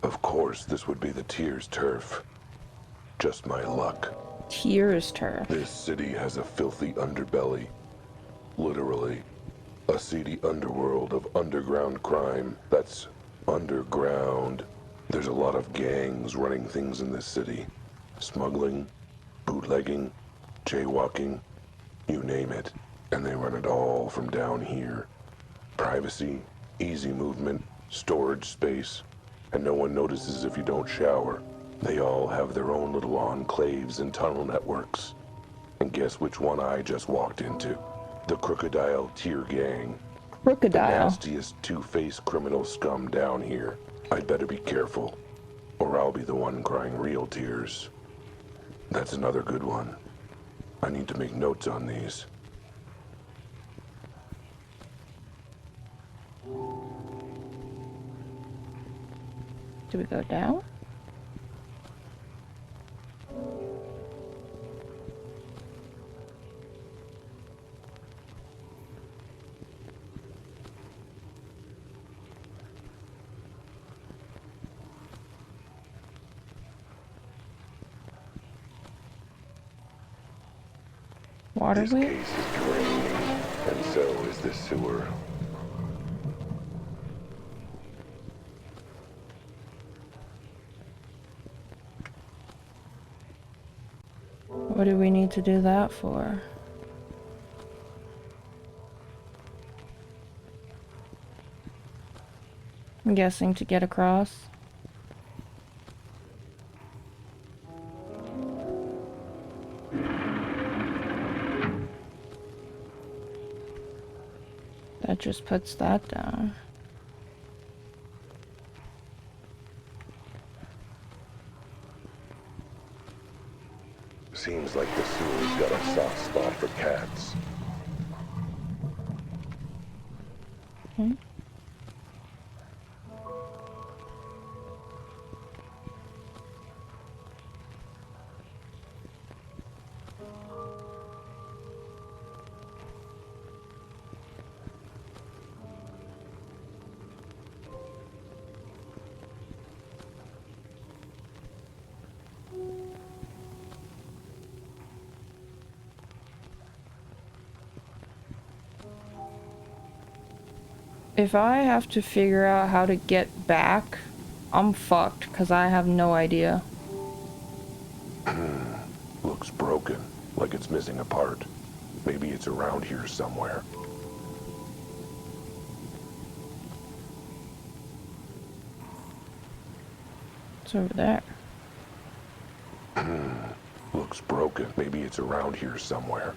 Of course this would be the Tears turf. Just my luck. Tears turf. This city has a filthy underbelly. Literally. A seedy underworld of underground crime that's underground. There's a lot of gangs running things in this city. Smuggling, bootlegging, jaywalking, you name it. And they run it all from down here. Privacy, easy movement, storage space, and no one notices if you don't shower. They all have their own little enclaves and tunnel networks. And guess which one I just walked into? The Crocodile Tear Gang. The Crocodile. nastiest two-faced criminal scum down here. I'd better be careful, or I'll be the one crying real tears. That's another good one. I need to make notes on these. Do we go down? Water This wheel? case is draining, and so is the sewer. What do we need to do that for? I'm guessing to get across. That just puts that down. Seems like the sewer's got a soft spot for cats. Okay. If I have to figure out how to get back, I'm fucked, because I have no idea. Looks broken, like it's missing a part. Maybe it's around here somewhere. It's over there. Looks broken. Maybe it's around here somewhere.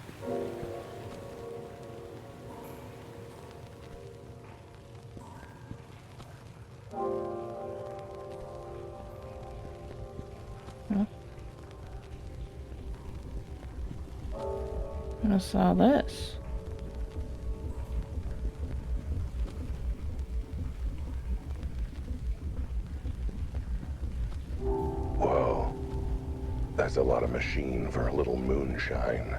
Huh? I saw this. Whoa. That's a lot of machine for a little moonshine.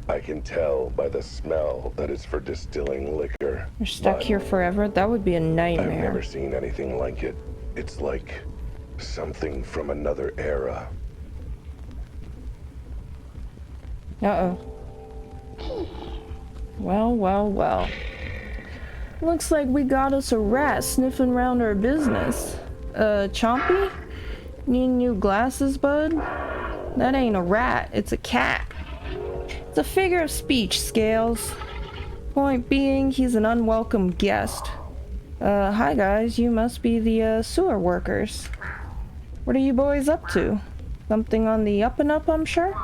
I can tell by the smell that it's for distilling liquor. You're stuck here forever? That would be a I've nightmare. never seen anything like it. It's like something from another era. Uh-oh. Well, well, well. Looks like we got us a rat sniffing around our business. Chompy? Need new glasses, bud? That ain't a rat, it's a cat. It's a figure of speech, Scales. Point being, he's an unwelcome guest. Hi guys, you must be the, sewer workers. What are you boys up to? Something on the up and up, I'm sure?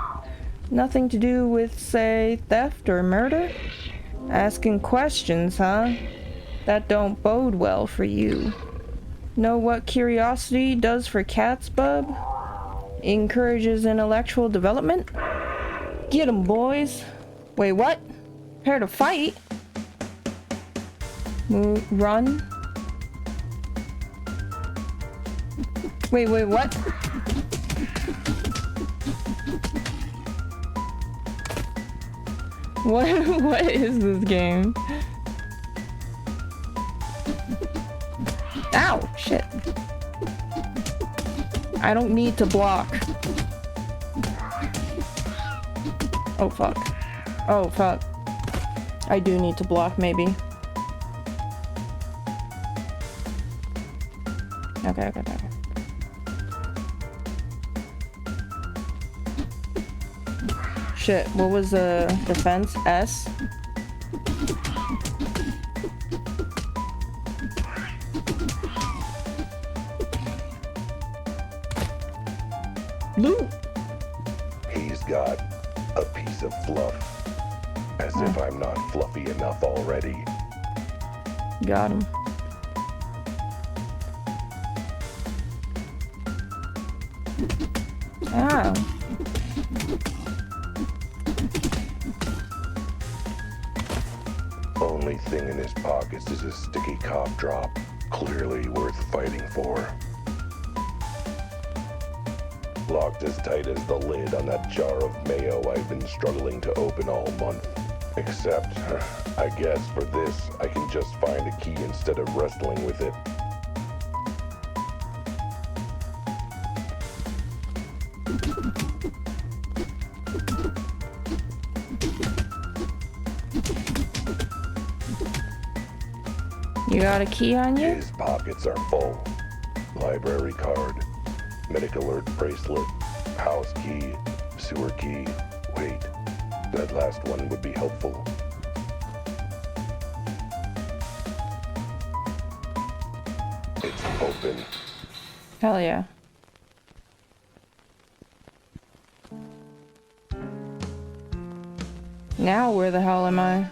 Nothing to do with, say, theft or murder? Asking questions, huh? That don't bode well for you. Know what curiosity does for cats, bub? Encourages intellectual development? Get 'em, boys! Wait, what? Prepare to fight? Move, run? Wait, what? What is this game? Ow! Shit. I don't need to block. Oh fuck. Oh fuck. I do need to block, maybe. Okay. Shit, what was the defense? S? Loot! He's got a piece of fluff. As if I'm not fluffy enough already. Got him. Ow. Only thing in his pockets is a sticky cough drop. Clearly worth fighting for. Locked as tight as the lid on that jar of mayo I've been struggling to open all month. Except, I guess for this, I can just find a key instead of wrestling with it. You got a key on you? His pockets are full. Library card, medic alert bracelet, house key, sewer key. Wait, that last one would be helpful. It's open. Hell yeah. Now where the hell am I?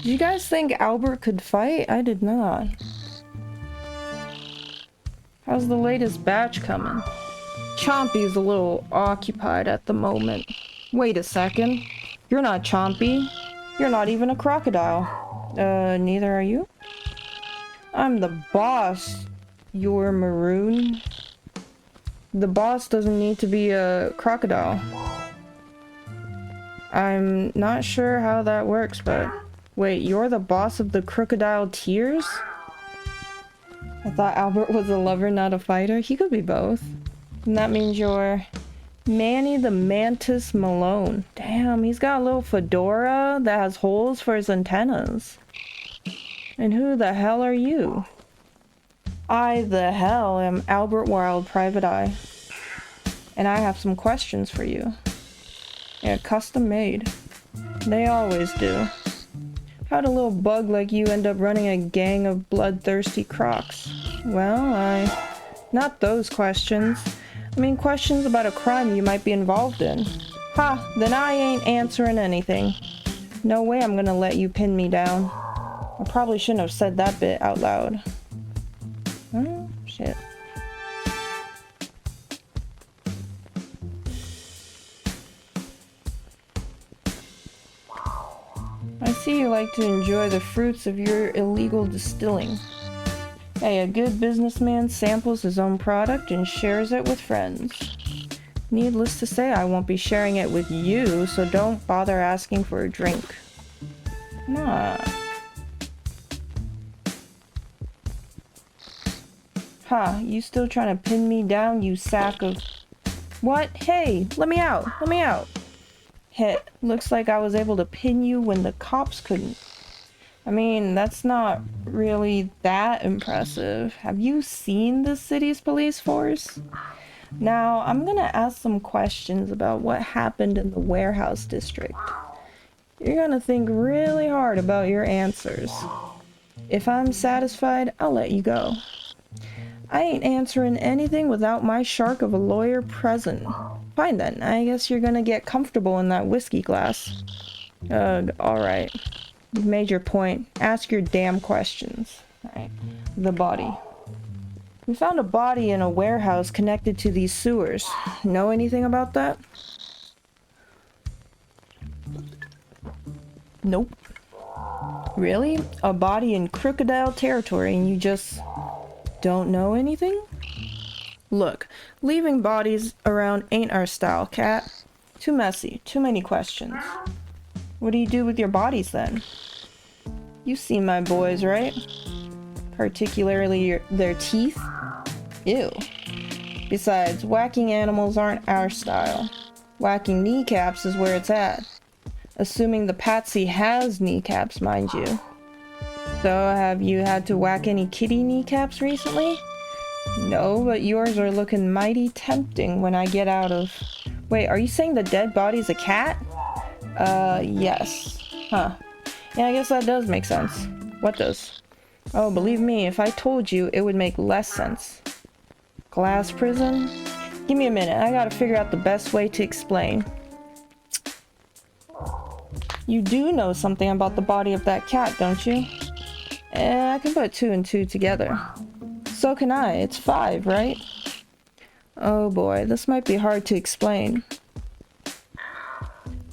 Did you guys think Albert could fight? I did not. How's the latest batch coming? Chompy's a little occupied at the moment. Wait a second. You're not Chompy. You're not even a crocodile. Neither are you? I'm the boss. You're maroon. The boss doesn't need to be a crocodile. I'm not sure how that works, but... Wait, you're the boss of the Crocodile Tears? I thought Albert was a lover, not a fighter. He could be both. And that means you're... Manny the Mantis Malone. Damn, he's got a little fedora that has holes for his antennas. And who the hell are you? I the hell am Albert Wilde, Private Eye. And I have some questions for you. Yeah, custom made. They always do. How'd a little bug like you end up running a gang of bloodthirsty crocs? Well, not those questions. I mean questions about a crime you might be involved in. Ha, then I ain't answering anything. No way I'm gonna let you pin me down. I probably shouldn't have said that bit out loud. Oh, shit. I see you like to enjoy the fruits of your illegal distilling. Hey, a good businessman samples his own product and shares it with friends. Needless to say, I won't be sharing it with you, so don't bother asking for a drink. Nah. Huh, you still trying to pin me down, you sack of... What? Hey, let me out. Let me out. Heh, looks like I was able to pin you when the cops couldn't. I mean, that's not really that impressive. Have you seen the city's police force? Now, I'm gonna ask some questions about what happened in the warehouse district. You're gonna think really hard about your answers. If I'm satisfied, I'll let you go. I ain't answering anything without my shark of a lawyer present. Fine then, I guess you're gonna get comfortable in that whiskey glass. Ugh, alright. You've made your point. Ask your damn questions. Alright. The body. We found a body in a warehouse connected to these sewers. Know anything about that? Nope. Really? A body in crocodile territory and you just don't know anything? Look, leaving bodies around ain't our style, cat. Too messy. Too many questions. What do you do with your bodies then? You see my boys, right? Particularly their teeth? Ew. Besides, whacking animals aren't our style. Whacking kneecaps is where it's at. Assuming the patsy has kneecaps, mind you. So, have you had to whack any kitty kneecaps recently? No, but yours are looking mighty tempting when I get out of... Wait, are you saying the dead body's a cat? Yes. Huh. Yeah, I guess that does make sense. What does? Oh, believe me, if I told you, it would make less sense. Glass prison? Give me a minute, I gotta figure out the best way to explain. You do know something about the body of that cat, don't you? I can put 2 and 2 together. So can I. It's 5, right? Oh boy, this might be hard to explain.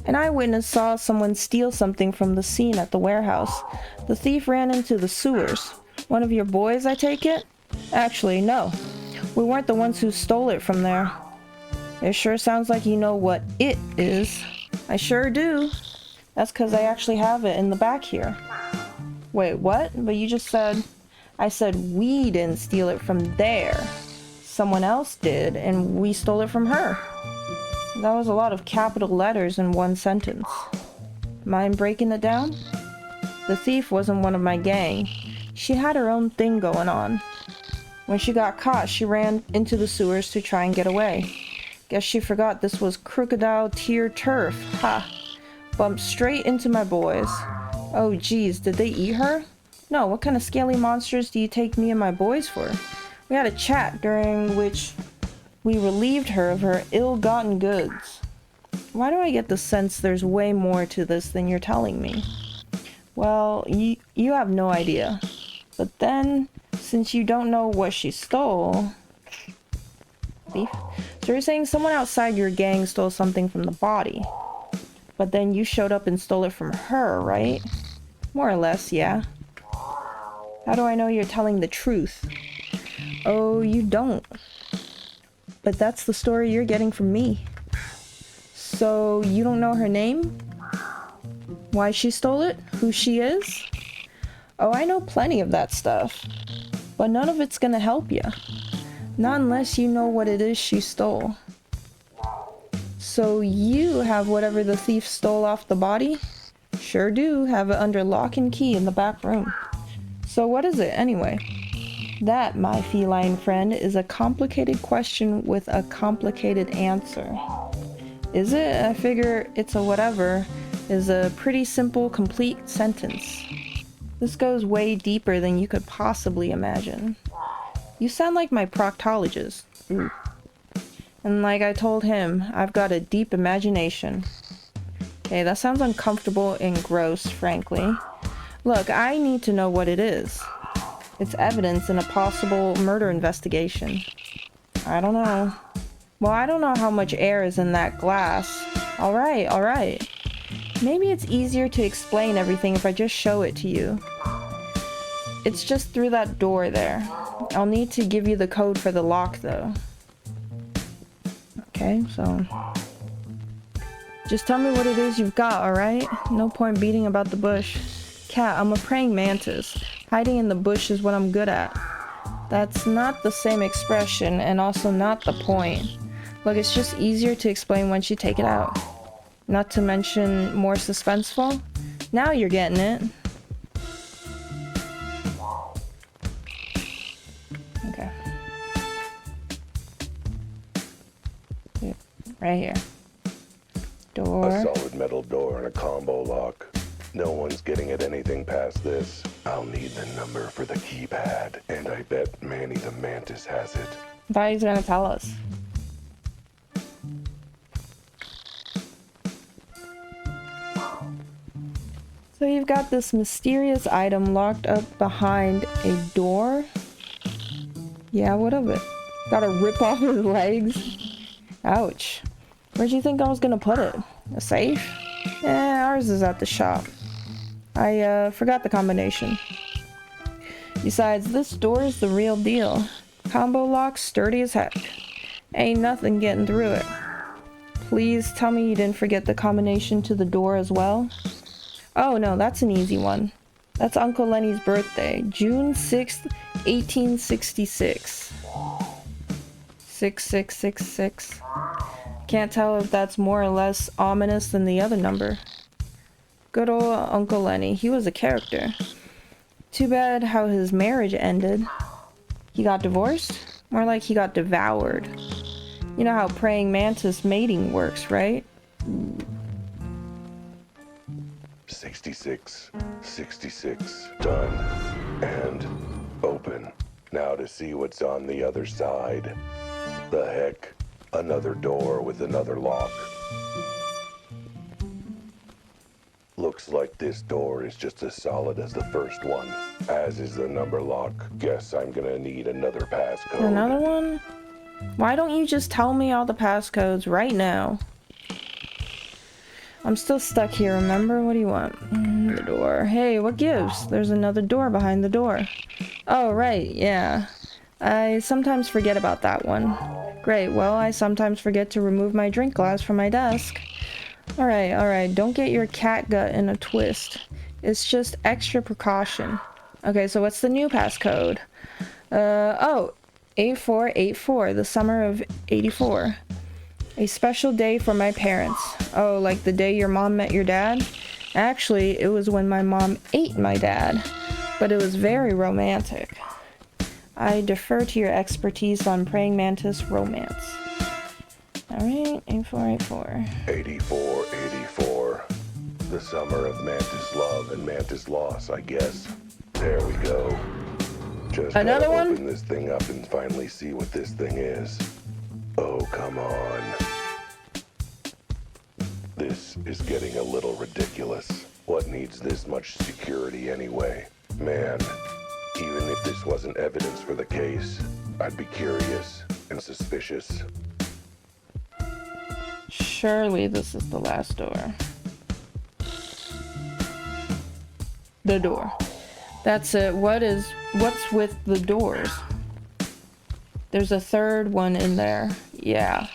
An eyewitness saw someone steal something from the scene at the warehouse. The thief ran into the sewers. One of your boys, I take it? Actually, no. We weren't the ones who stole it from there. It sure sounds like you know what it is. I sure do. That's because I actually have it in the back here. Wait, what? But you just said... I said we didn't steal it from there. Someone else did, and we stole it from her. That was a lot of capital letters in one sentence. Mind breaking it down? The thief wasn't one of my gang. She had her own thing going on. When she got caught, she ran into the sewers to try and get away. Guess she forgot this was crocodile tier turf. Ha! Bumped straight into my boys. Oh geez, did they eat her? No, what kind of scaly monsters do you take me and my boys for? We had a chat during which we relieved her of her ill-gotten goods. Why do I get the sense there's way more to this than you're telling me? Well, you have no idea. But then, since you don't know what she stole... Thief? So you're saying someone outside your gang stole something from the body. But then you showed up and stole it from her, right? More or less, yeah. How do I know you're telling the truth? Oh, you don't. But that's the story you're getting from me. So, you don't know her name? Why she stole it? Who she is? Oh, I know plenty of that stuff. But none of it's gonna help you. Not unless you know what it is she stole. So you have whatever the thief stole off the body? Sure do. Have it under lock and key in the back room. So what is it, anyway? That, my feline friend, is a complicated question with a complicated answer. Is it? I figure it's a whatever is a pretty simple, complete sentence. This goes way deeper than you could possibly imagine. You sound like my proctologist. Ooh. And like I told him, I've got a deep imagination. Okay, that sounds uncomfortable and gross, frankly. Look, I need to know what it is. It's evidence in a possible murder investigation. I don't know. Well, I don't know how much air is in that glass. Alright, alright. Maybe it's easier to explain everything if I just show it to you. It's just through that door there. I'll need to give you the code for the lock, though. Okay, so... just tell me what it is you've got, alright? No point beating about the bush. Cat, I'm a praying mantis. Hiding in the bush is what I'm good at. That's not the same expression and also not the point. Look, it's just easier to explain once you take it out. Not to mention more suspenseful. Now you're getting it. Okay. Right here. Door. A solid metal door and a combo lock. No one's getting at anything past this. I'll need the number for the keypad, and I bet Manny the Mantis has it. I thought he was gonna tell us. So you've got this mysterious item locked up behind a door. Yeah, what of it? Gotta rip off his legs. Ouch. Where'd you think I was gonna put it? A safe? Ours is at the shop. I forgot the combination. Besides, this door is the real deal. Combo lock, sturdy as heck. Ain't nothing getting through it. Please tell me you didn't forget the combination to the door as well. Oh no, that's an easy one. That's Uncle Lenny's birthday, June 6th, 1866. 6666. Can't tell if that's more or less ominous than the other number. Good old Uncle Lenny, he was a character. Too bad how his marriage ended. He got divorced? More like he got devoured. You know how praying mantis mating works, right? 66, 66, done, and open. Now to see what's on the other side. The heck, another door with another lock. Looks like this door is just as solid as the first one, as is the number lock. Guess I'm gonna need another passcode. Another one? Why don't you just tell me all the passcodes right now? I'm still stuck here, remember? What do you want? The door. Hey, what gives? There's another door behind the door. Oh, right, yeah. I sometimes forget about that one. Great, well, I sometimes forget to remove my drink glass from my desk. Alright, don't get your cat gut in a twist. It's just extra precaution. Okay, so what's the new passcode? 8484, the summer of 84. A special day for my parents. Oh, like the day your mom met your dad? Actually, it was when my mom ate my dad, but it was very romantic. I defer to your expertise on praying mantis romance. Alright, 8484. 8484. The summer of mantis love and mantis loss, I guess. There we go. Just Another gotta one? open this thing up and finally see what this thing is. Oh, come on. This is getting a little ridiculous. What needs this much security anyway? Man, even if this wasn't evidence for the case, I'd be curious and suspicious. Surely this is the last door. The door. That's it. What's with the doors? There's a third one in there. Yeah.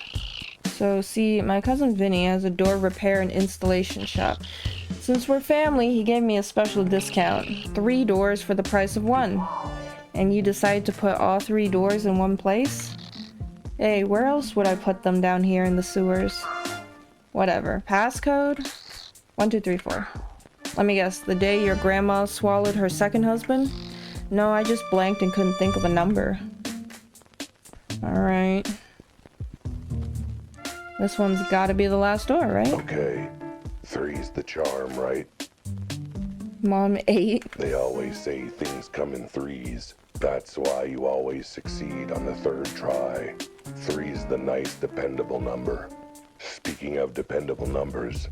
So see, my cousin Vinny has a door repair and installation shop. Since we're family, he gave me a special discount. 3 doors for the price of 1. And you decided to put all 3 doors in one place? Hey, where else would I put them down here in the sewers? Whatever. Passcode? 1, 2, 3, 4. Let me guess, the day your grandma swallowed her second husband? No, I just blanked and couldn't think of a number. Alright. This one's gotta be the last door, right? Okay, 3's the charm, right? Mom 8. They always say things come in 3s. That's why you always succeed on the 3rd try. 3's the nice, dependable number. Speaking of dependable numbers,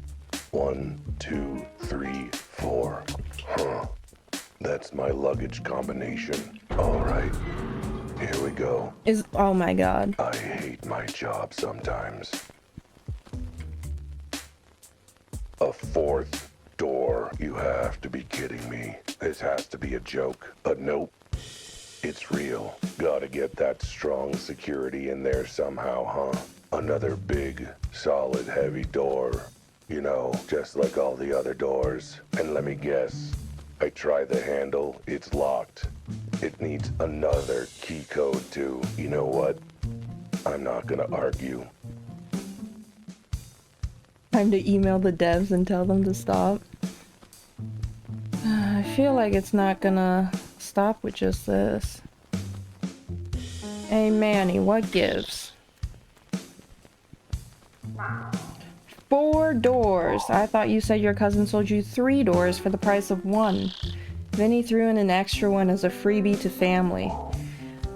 1, 2, 3, 4. Huh. That's my luggage combination. All right, here we go. Oh my god. I hate my job sometimes. A 4th door. You have to be kidding me. This has to be a joke. But nope. It's real. Gotta get that strong security in there somehow, huh? Another big, solid, heavy door. You know, just like all the other doors. And let me guess. I try the handle, it's locked. It needs another key code too. You know what? I'm not gonna argue. Time to email the devs and tell them to stop. I feel like it's not gonna stop with just this. Hey Manny, what gives? 4 doors. I thought you said your cousin sold you 3 doors for the price of 1. Vinny threw in an extra one as a freebie to family.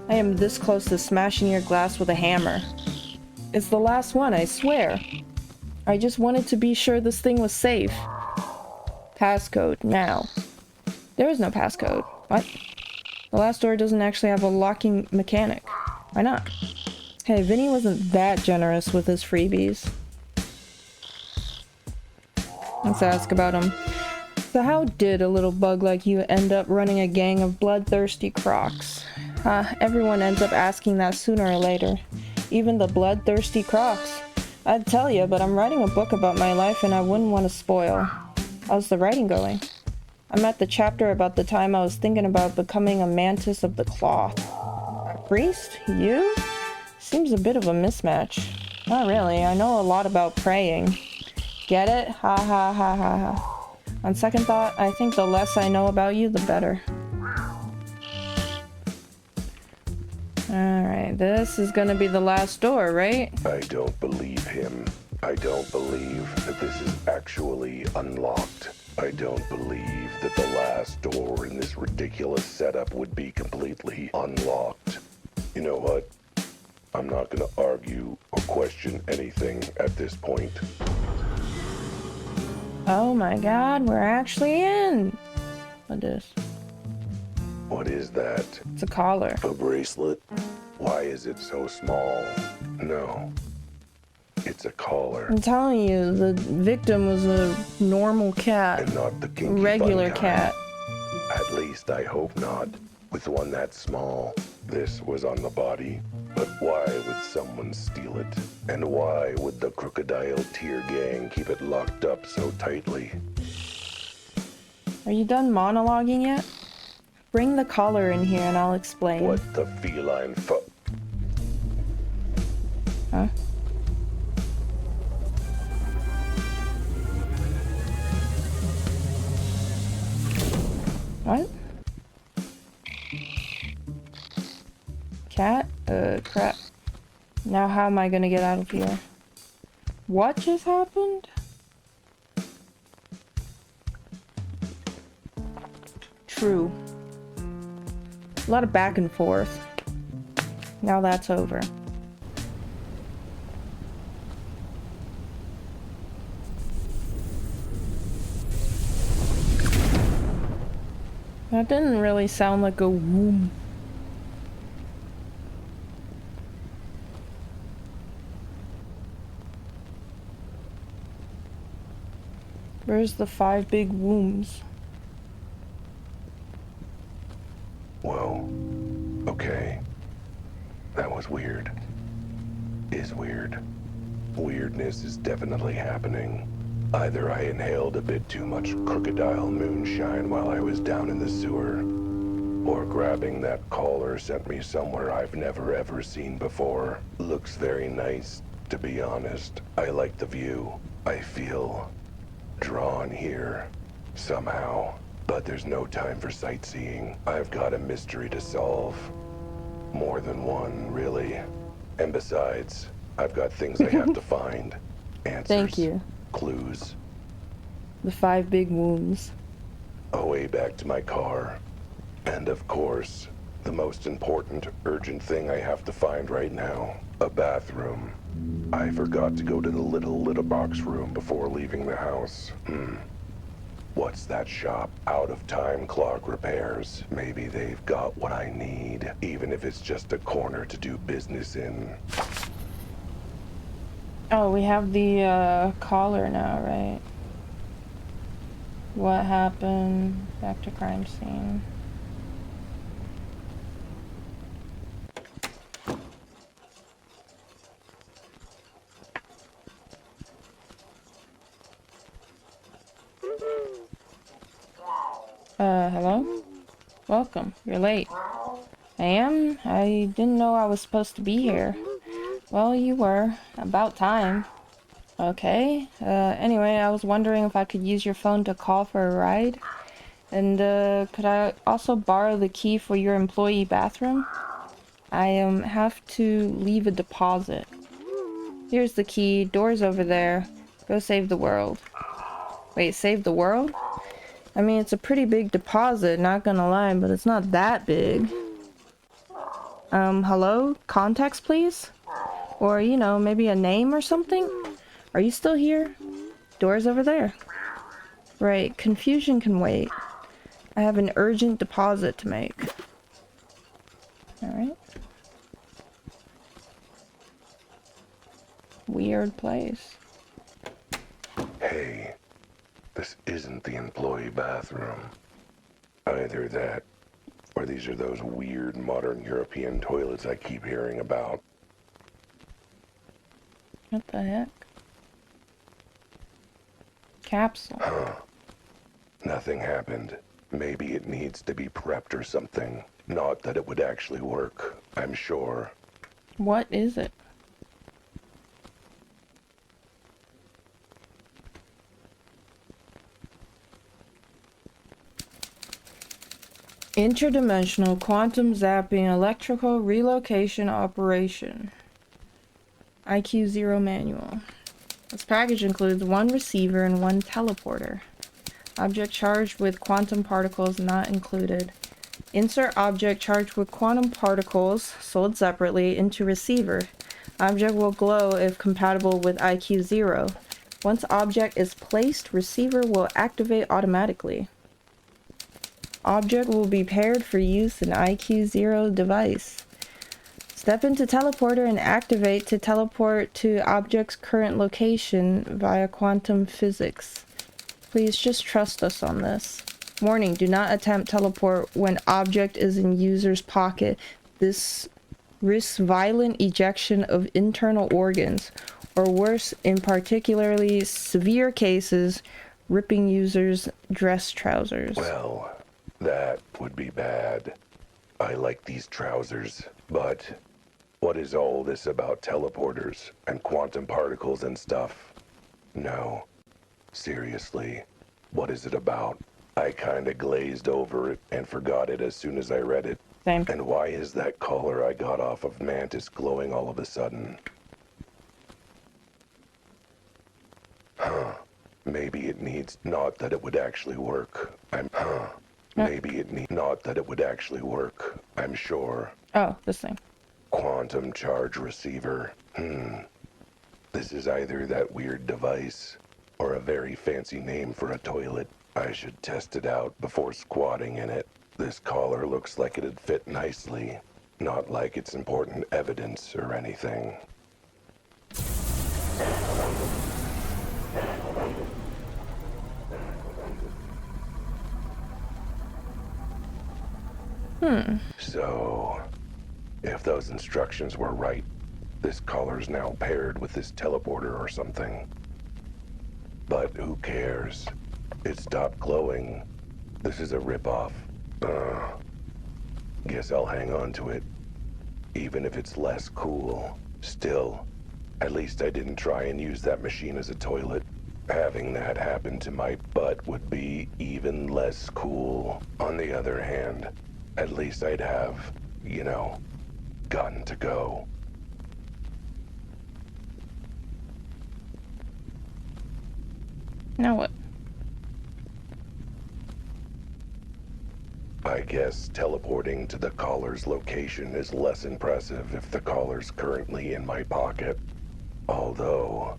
I am this close to smashing your glass with a hammer. It's the last one, I swear. I just wanted to be sure this thing was safe. Passcode, now. There is no passcode. What? The last door doesn't actually have a locking mechanic. Why not? Hey, Vinny wasn't that generous with his freebies. Let's ask about him. So how did a little bug like you end up running a gang of bloodthirsty crocs? Everyone ends up asking that sooner or later. Even the bloodthirsty crocs. I'd tell you, but I'm writing a book about my life and I wouldn't want to spoil. How's the writing going? I'm at the chapter about the time I was thinking about becoming a mantis of the cloth. A priest? You? Seems a bit of a mismatch. Not really, I know a lot about praying. Get it? Ha ha ha ha ha. On second thought, I think the less I know about you, the better. Alright, this is gonna be the last door, right? I don't believe him. I don't believe that this is actually unlocked. I don't believe that the last door in this ridiculous setup would be completely unlocked. You know what? I'm not gonna argue or question anything at this point. Oh my god, we're actually in! What is? What is that? It's a collar. A bracelet? Why is it so small? No. It's a collar. I'm telling you, the victim was a normal cat. And not the kinky Regular fun kind. cat. At least I hope not. With one that small. This was on the body. But why would someone steal it? And why would the Crocodile Tear Gang keep it locked up so tightly? Are you done monologuing yet? Bring the collar in here and I'll explain. What the feline Huh? What? Cat? Crap. Now how am I gonna get out of here? What just happened? True. A lot of back and forth. Now that's over. That didn't really sound like a womb. Where's the 5 big wombs? Whoa. Okay. That was weird. Is weird. Weirdness is definitely happening. Either I inhaled a bit too much crocodile moonshine while I was down in the sewer, or grabbing that collar sent me somewhere I've never ever seen before. Looks very nice, to be honest. I like the view. I feel drawn here, somehow. But there's no time for sightseeing. I've got a mystery to solve. More than one, really. And besides, I've got things I have to find. Answers. Thank you. Clues. The 5 big wombs. Away back to my car. And of course, the most important, urgent thing I have to find right now. A bathroom. I forgot to go to the little box room before leaving the house. What's that shop? Out of time clock repairs. Maybe they've got what I need, even if it's just a corner to do business in. Oh, we have the collar now, right? What happened? Back to crime scene. Hello? Welcome. You're late. am? I didn't know I was supposed to be here. Well, you were. About time. Okay. Anyway, I was wondering if I could use your phone to call for a ride. And, could I also borrow the key for your employee bathroom? I, have to leave a deposit. Here's the key. Door's over there. Go save the world. Wait, save the world? I mean, it's a pretty big deposit, not gonna lie, but it's not that big. Hello? Context, please? Or, you know, maybe a name or something? Are you still here? Door's over there. Right, confusion can wait. I have an urgent deposit to make. Alright. Weird place. Hey, this isn't the employee bathroom. Either that, or these are those weird modern European toilets I keep hearing about. What the heck? Capsule. Huh. Nothing happened. Maybe it needs to be prepped or something. Not that it would actually work, I'm sure. What is it? Interdimensional quantum zapping electrical relocation operation. IQ 0 manual. This package includes one receiver and one teleporter. Object charged with quantum particles not included. Insert object charged with quantum particles, sold separately, into receiver. Object will glow if compatible with IQ 0. Once object is placed, receiver will activate automatically. Object will be paired for use in IQ 0 device. Step into teleporter and activate to teleport to object's current location via quantum physics. Please just trust us on this. Warning, do not attempt teleport when object is in user's pocket. This risks violent ejection of internal organs, or worse, in particularly severe cases, ripping user's dress trousers. Well, that would be bad. I like these trousers, but what is all this about teleporters and quantum particles and stuff? No. Seriously, what is it about? I kinda glazed over it and forgot it as soon as I read it. Same. And why is that collar I got off of Mantis glowing all of a sudden? Huh. Maybe it needs not that it would actually work. Maybe it need not that it would actually work. I'm sure. Oh, this thing. Quantum charge receiver. This is either that weird device or a very fancy name for a toilet. I should test it out before squatting in it. This collar looks like it'd fit nicely. Not like it's important evidence or anything. So, if those instructions were right, this collar's now paired with this teleporter or something. But who cares? It stopped glowing. This is a ripoff. Guess I'll hang on to it. Even if it's less cool. Still, at least I didn't try and use that machine as a toilet. Having that happen to my butt would be even less cool. On the other hand, at least I'd have, you know, gotten to go. Now what? I guess teleporting to the collar's location is less impressive if the collar's currently in my pocket. Although,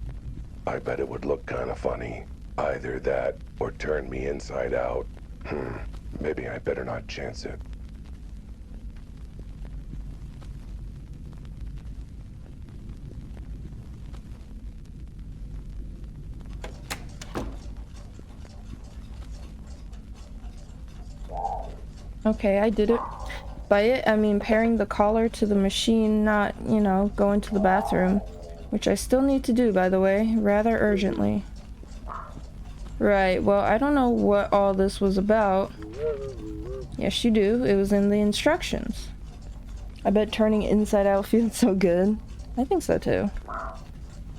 I bet it would look kinda funny. Either that, or turn me inside out. Maybe I better not chance it. Okay, I did it. By it, I mean pairing the collar to the machine, not, you know, going to the bathroom. Which I still need to do, by the way, rather urgently. Right, well, I don't know what all this was about. Yes, you do. It was in the instructions. I bet turning inside out feels so good. I think so too.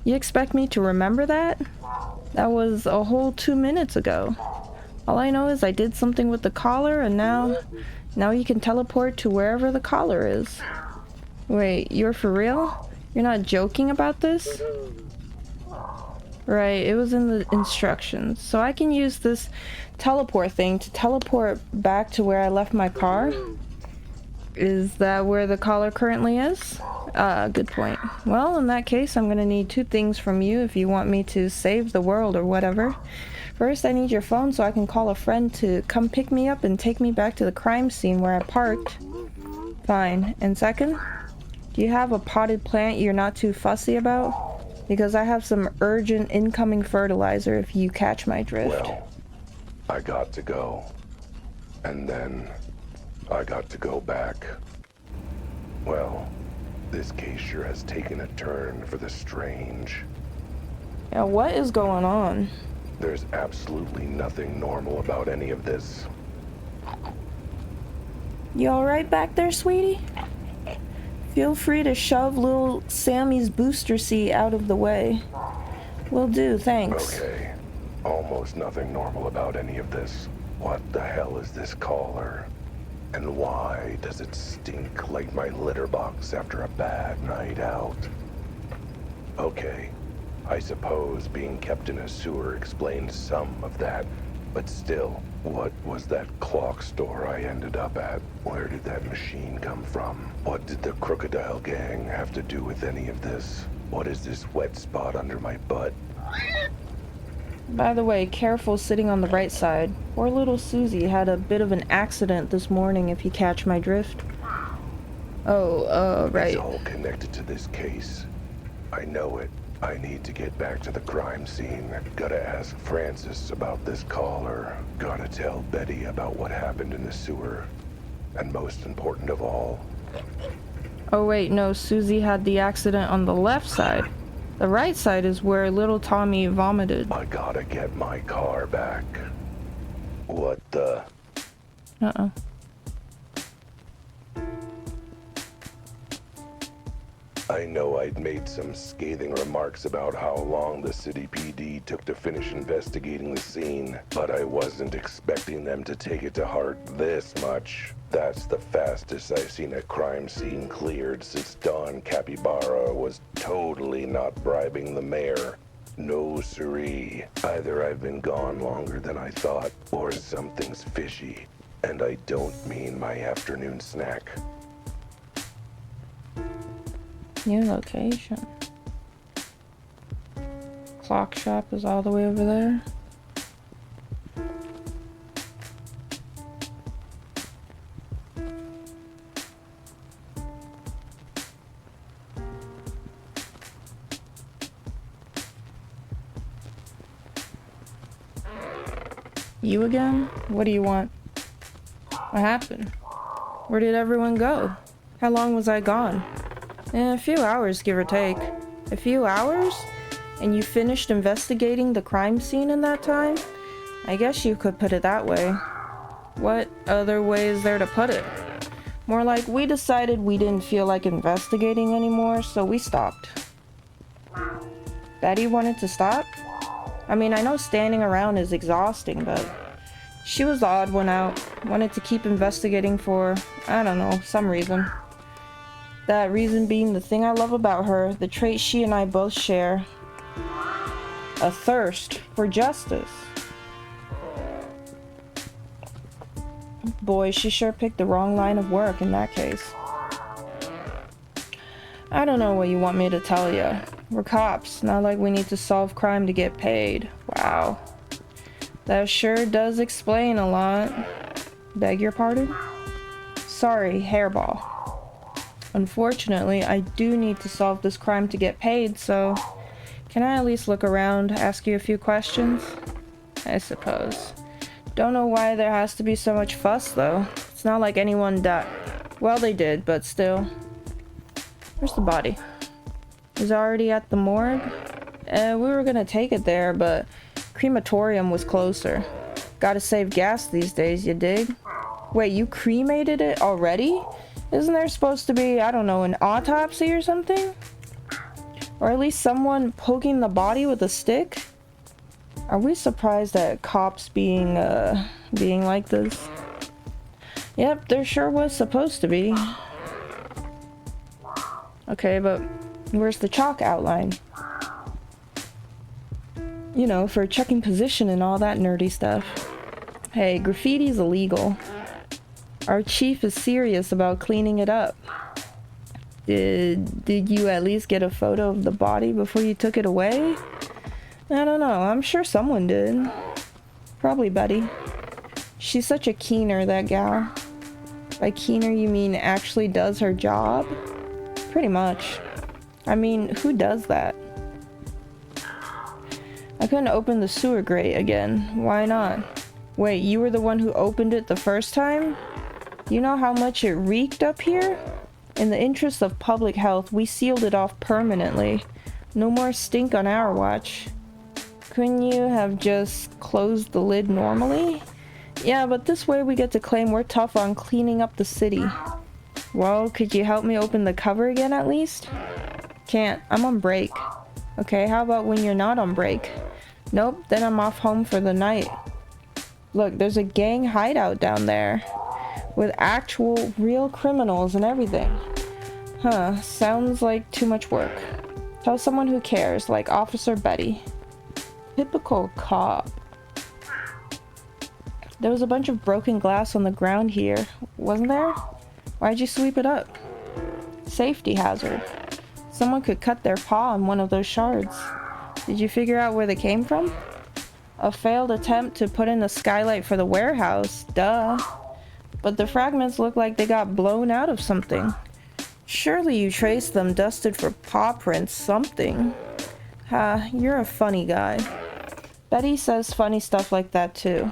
You expect me to remember that? That was a whole 2 minutes ago. All I know is I did something with the collar and now you can teleport to wherever the collar is. Wait, you're for real? You're not joking about this? Right, it was in the instructions. So I can use this teleport thing to teleport back to where I left my car? Is that where the collar currently is? Good point. Well, in that case, I'm gonna need 2 things from you if you want me to save the world or whatever. First, I need your phone so I can call a friend to come pick me up and take me back to the crime scene where I parked. Fine. And second, do you have a potted plant you're not too fussy about? Because I have some urgent incoming fertilizer if you catch my drift. Well, I got to go. And then I got to go back. Well, this case sure has taken a turn for the strange. Yeah, what is going on? There's absolutely nothing normal about any of this. You alright back there, sweetie? Feel free to shove little Sammy's booster seat out of the way. Will do, thanks. Okay. Almost nothing normal about any of this. What the hell is this collar? And why does it stink like my litter box after a bad night out? Okay, I suppose being kept in a sewer explains some of that, but still, what was that clock store I ended up at? Where did that machine come from? What did the Crocodile Gang have to do with any of this? What is this wet spot under my butt? By the way, careful sitting on the right side. Poor little Susie had a bit of an accident this morning, if you catch my drift. Oh, right. It's all connected to this case. I know it. I need to get back to the crime scene. Gotta ask Francis about this collar. Gotta tell Betty about what happened in the sewer. And most important of all... Oh wait, no, Susie had the accident on the left side. The right side is where little Tommy vomited. I gotta get my car back. What the... Uh-oh. I know I'd made some scathing remarks about how long the city PD took to finish investigating the scene, but I wasn't expecting them to take it to heart this much. That's the fastest I've seen a crime scene cleared since Don Capybara was totally not bribing the mayor. No siree. Either I've been gone longer than I thought, or something's fishy. And I don't mean my afternoon snack. New location. Clock shop is all the way over there. You again? What do you want? What happened? Where did everyone go? How long was I gone? A few hours, give or take. A few hours? And you finished investigating the crime scene in that time? I guess you could put it that way. What other way is there to put it? More like we decided we didn't feel like investigating anymore, so we stopped. Betty wanted to stop? I mean, I know standing around is exhausting, but she was the odd one out. Wanted to keep investigating for, I don't know, some reason. That reason being the thing I love about her, the trait she and I both share. A thirst for justice. Boy, she sure picked the wrong line of work in that case. I don't know what you want me to tell you. We're cops, not like we need to solve crime to get paid. Wow. That sure does explain a lot. Beg your pardon? Sorry, hairball. Unfortunately, I do need to solve this crime to get paid, so can I at least look around, ask you a few questions? I suppose. Don't know why there has to be so much fuss, though. It's not like anyone died. Well, they did, but still. Where's the body? Is it already at the morgue? We were gonna take it there, but crematorium was closer. Gotta save gas these days, you dig? Wait, you cremated it already? Isn't there supposed to be, I don't know, an autopsy or something? Or at least someone poking the body with a stick? Are we surprised at cops being like this? Yep, there sure was supposed to be. Okay, but where's the chalk outline? You know, for checking position and all that nerdy stuff. Hey, graffiti's illegal. Our chief is serious about cleaning it up. Did you at least get a photo of the body before you took it away? I don't know, I'm sure someone did. Probably Betty. She's such a keener, that gal. By keener you mean actually does her job? Pretty much. I mean, who does that? I couldn't open the sewer grate again. Why not? Wait, you were the one who opened it the first time? You know how much it reeked up here? In the interest of public health, we sealed it off permanently. No more stink on our watch. Couldn't you have just closed the lid normally? Yeah, but this way we get to claim we're tough on cleaning up the city. Well, could you help me open the cover again at least? Can't. I'm on break. Okay, how about when you're not on break? Nope, then I'm off home for the night. Look, there's a gang hideout down there. With actual, real criminals and everything. Huh, sounds like too much work. Tell someone who cares, like Officer Betty. Typical cop. There was a bunch of broken glass on the ground here, wasn't there? Why'd you sweep it up? Safety hazard. Someone could cut their paw on one of those shards. Did you figure out where they came from? A failed attempt to put in a skylight for the warehouse, duh. But the fragments look like they got blown out of something. Surely you traced them, dusted for paw prints, something. Ha, you're a funny guy. Betty says funny stuff like that too.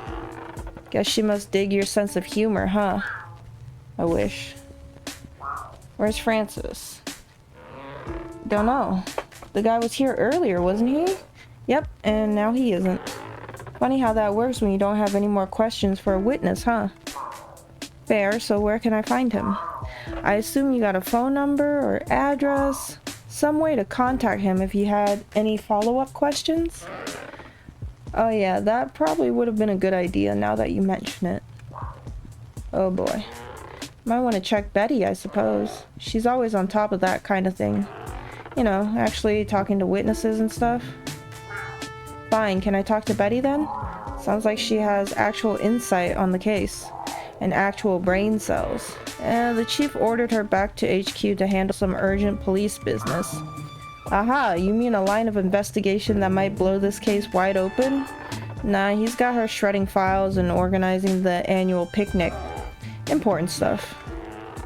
Guess she must dig your sense of humor, huh? I wish. Where's Francis? Don't know. The guy was here earlier, wasn't he? Yep, and now he isn't. Funny how that works when you don't have any more questions for a witness, huh? Fair, so where can I find him? I assume you got a phone number or address? Some way to contact him if you had any follow-up questions? Oh yeah, that probably would have been a good idea now that you mention it. Oh boy. Might want to check Betty, I suppose. She's always on top of that kind of thing. You know, actually talking to witnesses and stuff. Fine, can I talk to Betty then? Sounds like she has actual insight on the case. And actual brain cells. The chief ordered her back to HQ to handle some urgent police business. Aha, you mean a line of investigation that might blow this case wide open? Nah, he's got her shredding files and organizing the annual picnic. Important stuff.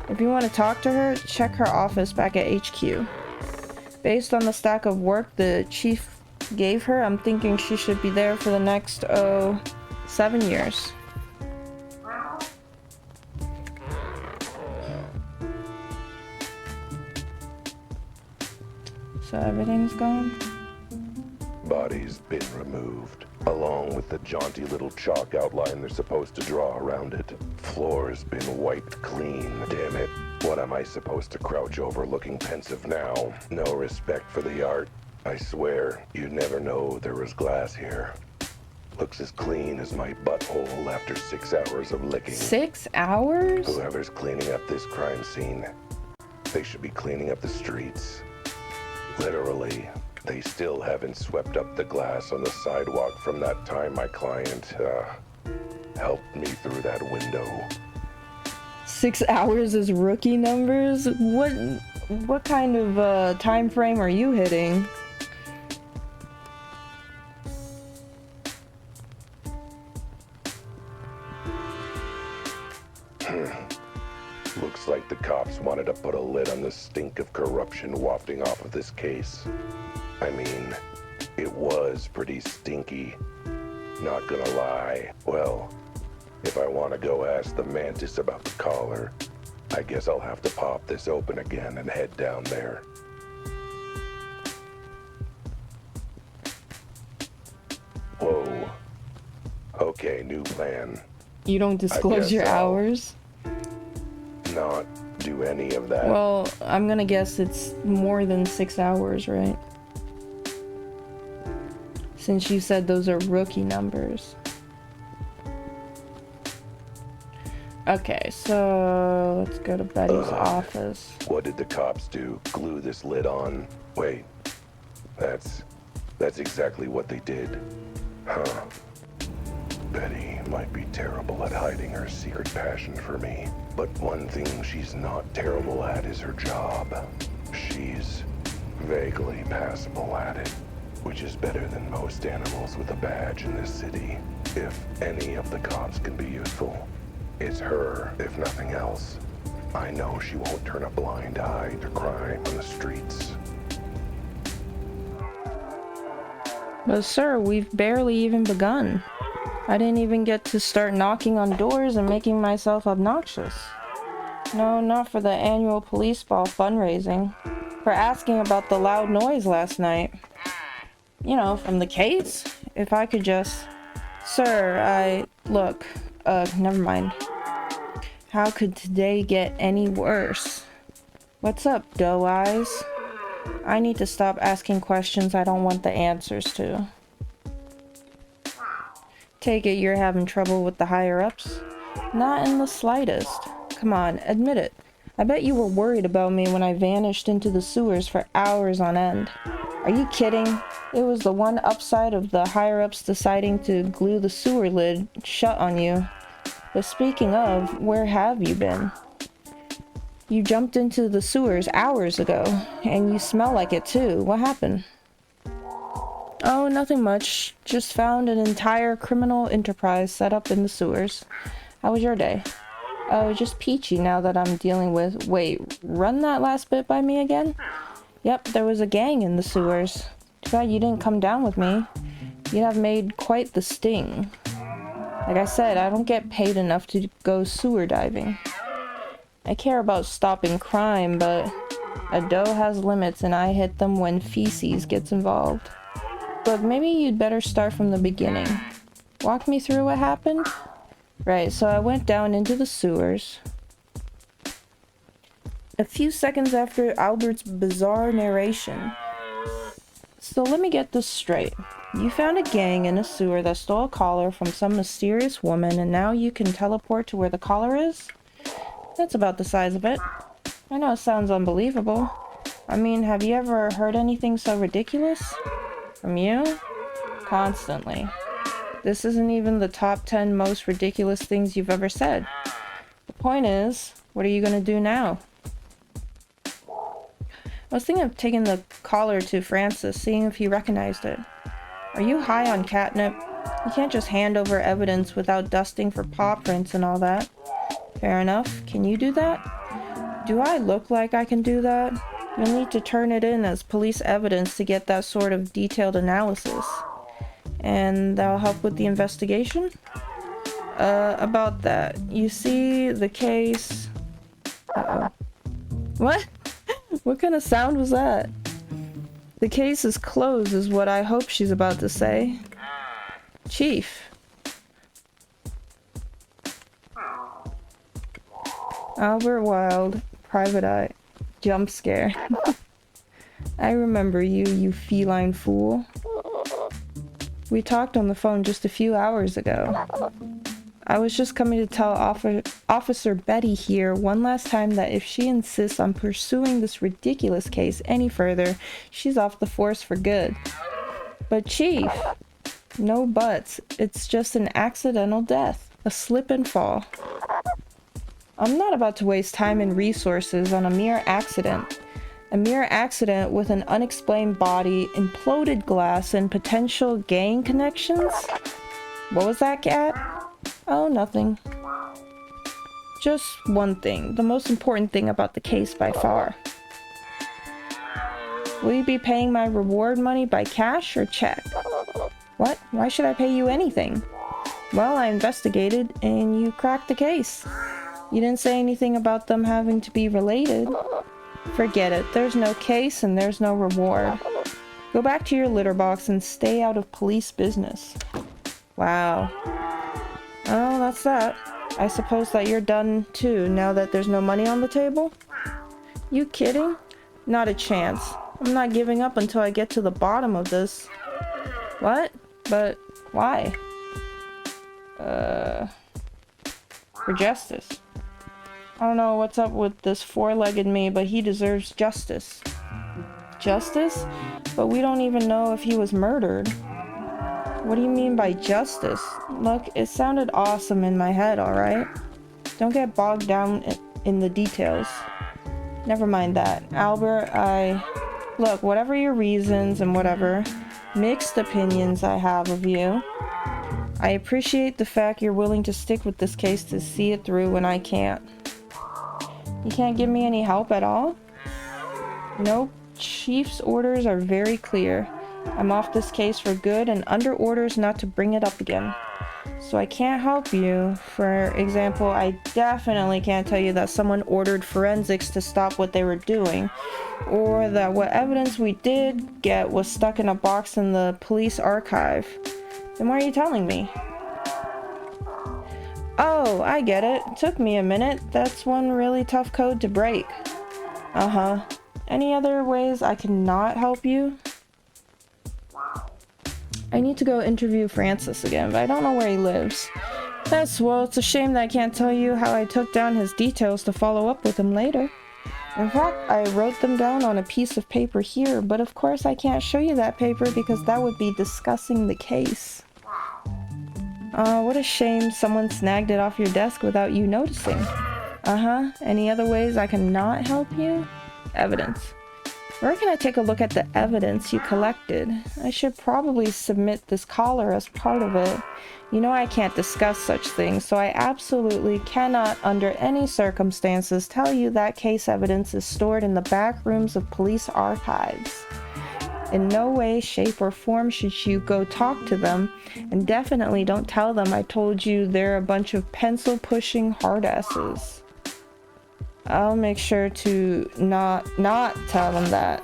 If you want to talk to her, check her office back at HQ. Based on the stack of work the chief gave her, I'm thinking she should be there for the next, 7 years. So everything's gone? Body's been removed, along with the jaunty little chalk outline they're supposed to draw around it. Floor's been wiped clean, damn it. What am I supposed to crouch over looking pensive now? No respect for the art. I swear, you'd never know there was glass here. Looks as clean as my butthole after 6 hours of licking. 6 hours? Whoever's cleaning up this crime scene, they should be cleaning up the streets. Literally, they still haven't swept up the glass on the sidewalk from that time my client, helped me through that window. 6 hours is rookie numbers? What kind of, time frame are you hitting? Looks like the cops wanted to put a lid on the stink of corruption wafting off of this case. I mean, it was pretty stinky. Not gonna lie. Well, if I want to go ask the mantis about the collar, I guess I'll have to pop this open again and head down there. Whoa. Okay, new plan. You don't disclose your I'll hours? not do any of that. Well, I'm gonna guess it's more than 6 hours, right? Since you said those are rookie numbers. Okay, so let's go to Betty's office. What did the cops do? Glue this lid on? Wait, that's exactly what they did. Huh. Betty might be terrible at hiding her secret passion for me, but one thing she's not terrible at is her job. She's vaguely passable at it, which is better than most animals with a badge in this city. If any of the cops can be useful, it's her, if nothing else. I know she won't turn a blind eye to crime on the streets. But sir, we've barely even begun. I didn't even get to start knocking on doors and making myself obnoxious. No, not for the annual police ball fundraising. For asking about the loud noise last night. You know, from the case? If I could just... Sir, Look, never mind. How could today get any worse? What's up, doe eyes? I need to stop asking questions I don't want the answers to. Take it you're having trouble with the higher-ups? Not in the slightest. Come on, admit it. I bet you were worried about me when I vanished into the sewers for hours on end. Are you kidding? It was the one upside of the higher-ups deciding to glue the sewer lid shut on you. But speaking of, where have you been? You jumped into the sewers hours ago, and you smell like it too. What happened? Oh, nothing much. Just found an entire criminal enterprise set up in the sewers. How was your day? Oh, just peachy now that I'm dealing with... Wait, run that last bit by me again? Yep, there was a gang in the sewers. Too bad you didn't come down with me. You'd have made quite the sting. Like I said, I don't get paid enough to go sewer diving. I care about stopping crime, but a doe has limits and I hit them when feces gets involved. Look, maybe you'd better start from the beginning. Walk me through what happened? Right, so I went down into the sewers. A few seconds after Albert's bizarre narration. So let me get this straight. You found a gang in a sewer that stole a collar from some mysterious woman, and now you can teleport to where the collar is? That's about the size of it. I know it sounds unbelievable. I mean, have you ever heard anything so ridiculous? From you? Constantly. This isn't even the top 10 most ridiculous things you've ever said. The point is, what are you gonna do now? I was thinking of taking the collar to Francis, seeing if he recognized it. Are you high on catnip? You can't just hand over evidence without dusting for paw prints and all that. Fair enough. Can you do that? Do I look like I can do that? You'll need to turn it in as police evidence to get that sort of detailed analysis. And that'll help with the investigation? About that. You see, the case... Uh-oh. What? What kind of sound was that? The case is closed is what I hope she's about to say. Chief. Albert Wilde, Private Eye. Jump scare. I remember you, you feline fool. We talked on the phone just a few hours ago. I was just coming to tell Officer Betty here one last time that if she insists on pursuing this ridiculous case any further, she's off the force for good. But Chief, no buts. It's just an accidental death. A slip and fall. I'm not about to waste time and resources on a mere accident. A mere accident with an unexplained body, imploded glass, and potential gang connections? What was that, cat? Oh, nothing. Just one thing, the most important thing about the case by far. Will you be paying my reward money by cash or check? What? Why should I pay you anything? Well, I investigated and you cracked the case. You didn't say anything about them having to be related. Forget it. There's no case and there's no reward. Go back to your litter box and stay out of police business. Wow. Oh, that's that. I suppose that you're done too, now that there's no money on the table? You kidding? Not a chance. I'm not giving up until I get to the bottom of this. What? But why? For justice. I don't know what's up with this four-legged me, but he deserves justice. Justice? But we don't even know if he was murdered. What do you mean by justice? Look, it sounded awesome in my head, alright? Don't get bogged down in the details. Never mind that. Albert, Look, whatever your reasons and whatever mixed opinions I have of you, I appreciate the fact you're willing to stick with this case to see it through when I can't. You can't give me any help at all? Nope. Chief's orders are very clear. I'm off this case for good and under orders not to bring it up again. So I can't help you. For example, I definitely can't tell you that someone ordered forensics to stop what they were doing, or that what evidence we did get was stuck in a box in the police archive. Then why are you telling me? Oh, I get it. Took me a minute. That's one really tough code to break. Uh-huh. Any other ways I can not help you? I need to go interview Francis again, but I don't know where he lives. Well, it's a shame that I can't tell you how I took down his details to follow up with him later. In fact, I wrote them down on a piece of paper here, but of course I can't show you that paper because that would be discussing the case. What a shame someone snagged it off your desk without you noticing. Uh-huh. Any other ways I can not help you? Evidence. Where can I take a look at the evidence you collected? I should probably submit this collar as part of it. You know I can't discuss such things, so I absolutely cannot under any circumstances tell you that case evidence is stored in the back rooms of police archives. In no way, shape, or form should you go talk to them, and definitely don't tell them I told you they're a bunch of pencil-pushing hardasses. I'll make sure to not tell them that.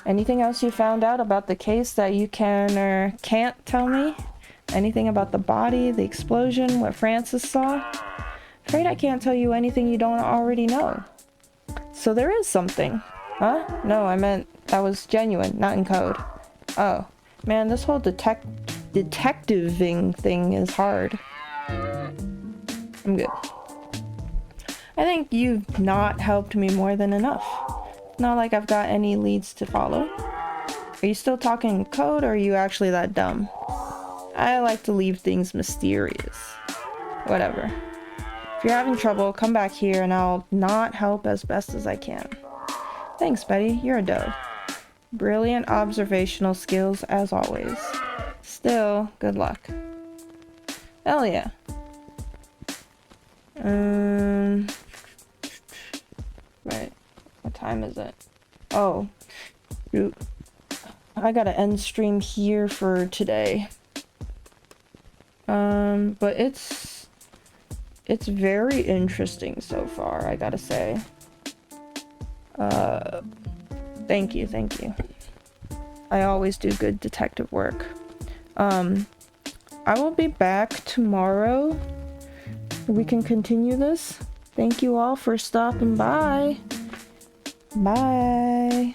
Anything else you found out about the case that you can or can't tell me? Anything about the body, the explosion, what Francis saw? Afraid I can't tell you anything you don't already know. So there is something. Huh? No, I meant that was genuine, not in code. Oh, man, this whole detectiving thing is hard. I'm good. I think you've not helped me more than enough. Not like I've got any leads to follow. Are you still talking code, or are you actually that dumb? I like to leave things mysterious. Whatever. If you're having trouble, come back here and I'll not help as best as I can. Thanks, Betty. You're a doe. Brilliant observational skills as always. Still, good luck. Hell yeah. Right. What time is it? Oh. Shoot. I gotta end stream here for today. But it's very interesting so far, I gotta say. Thank you. I always do good detective work. I will be back tomorrow. We can continue this. Thank you all for stopping by. Bye.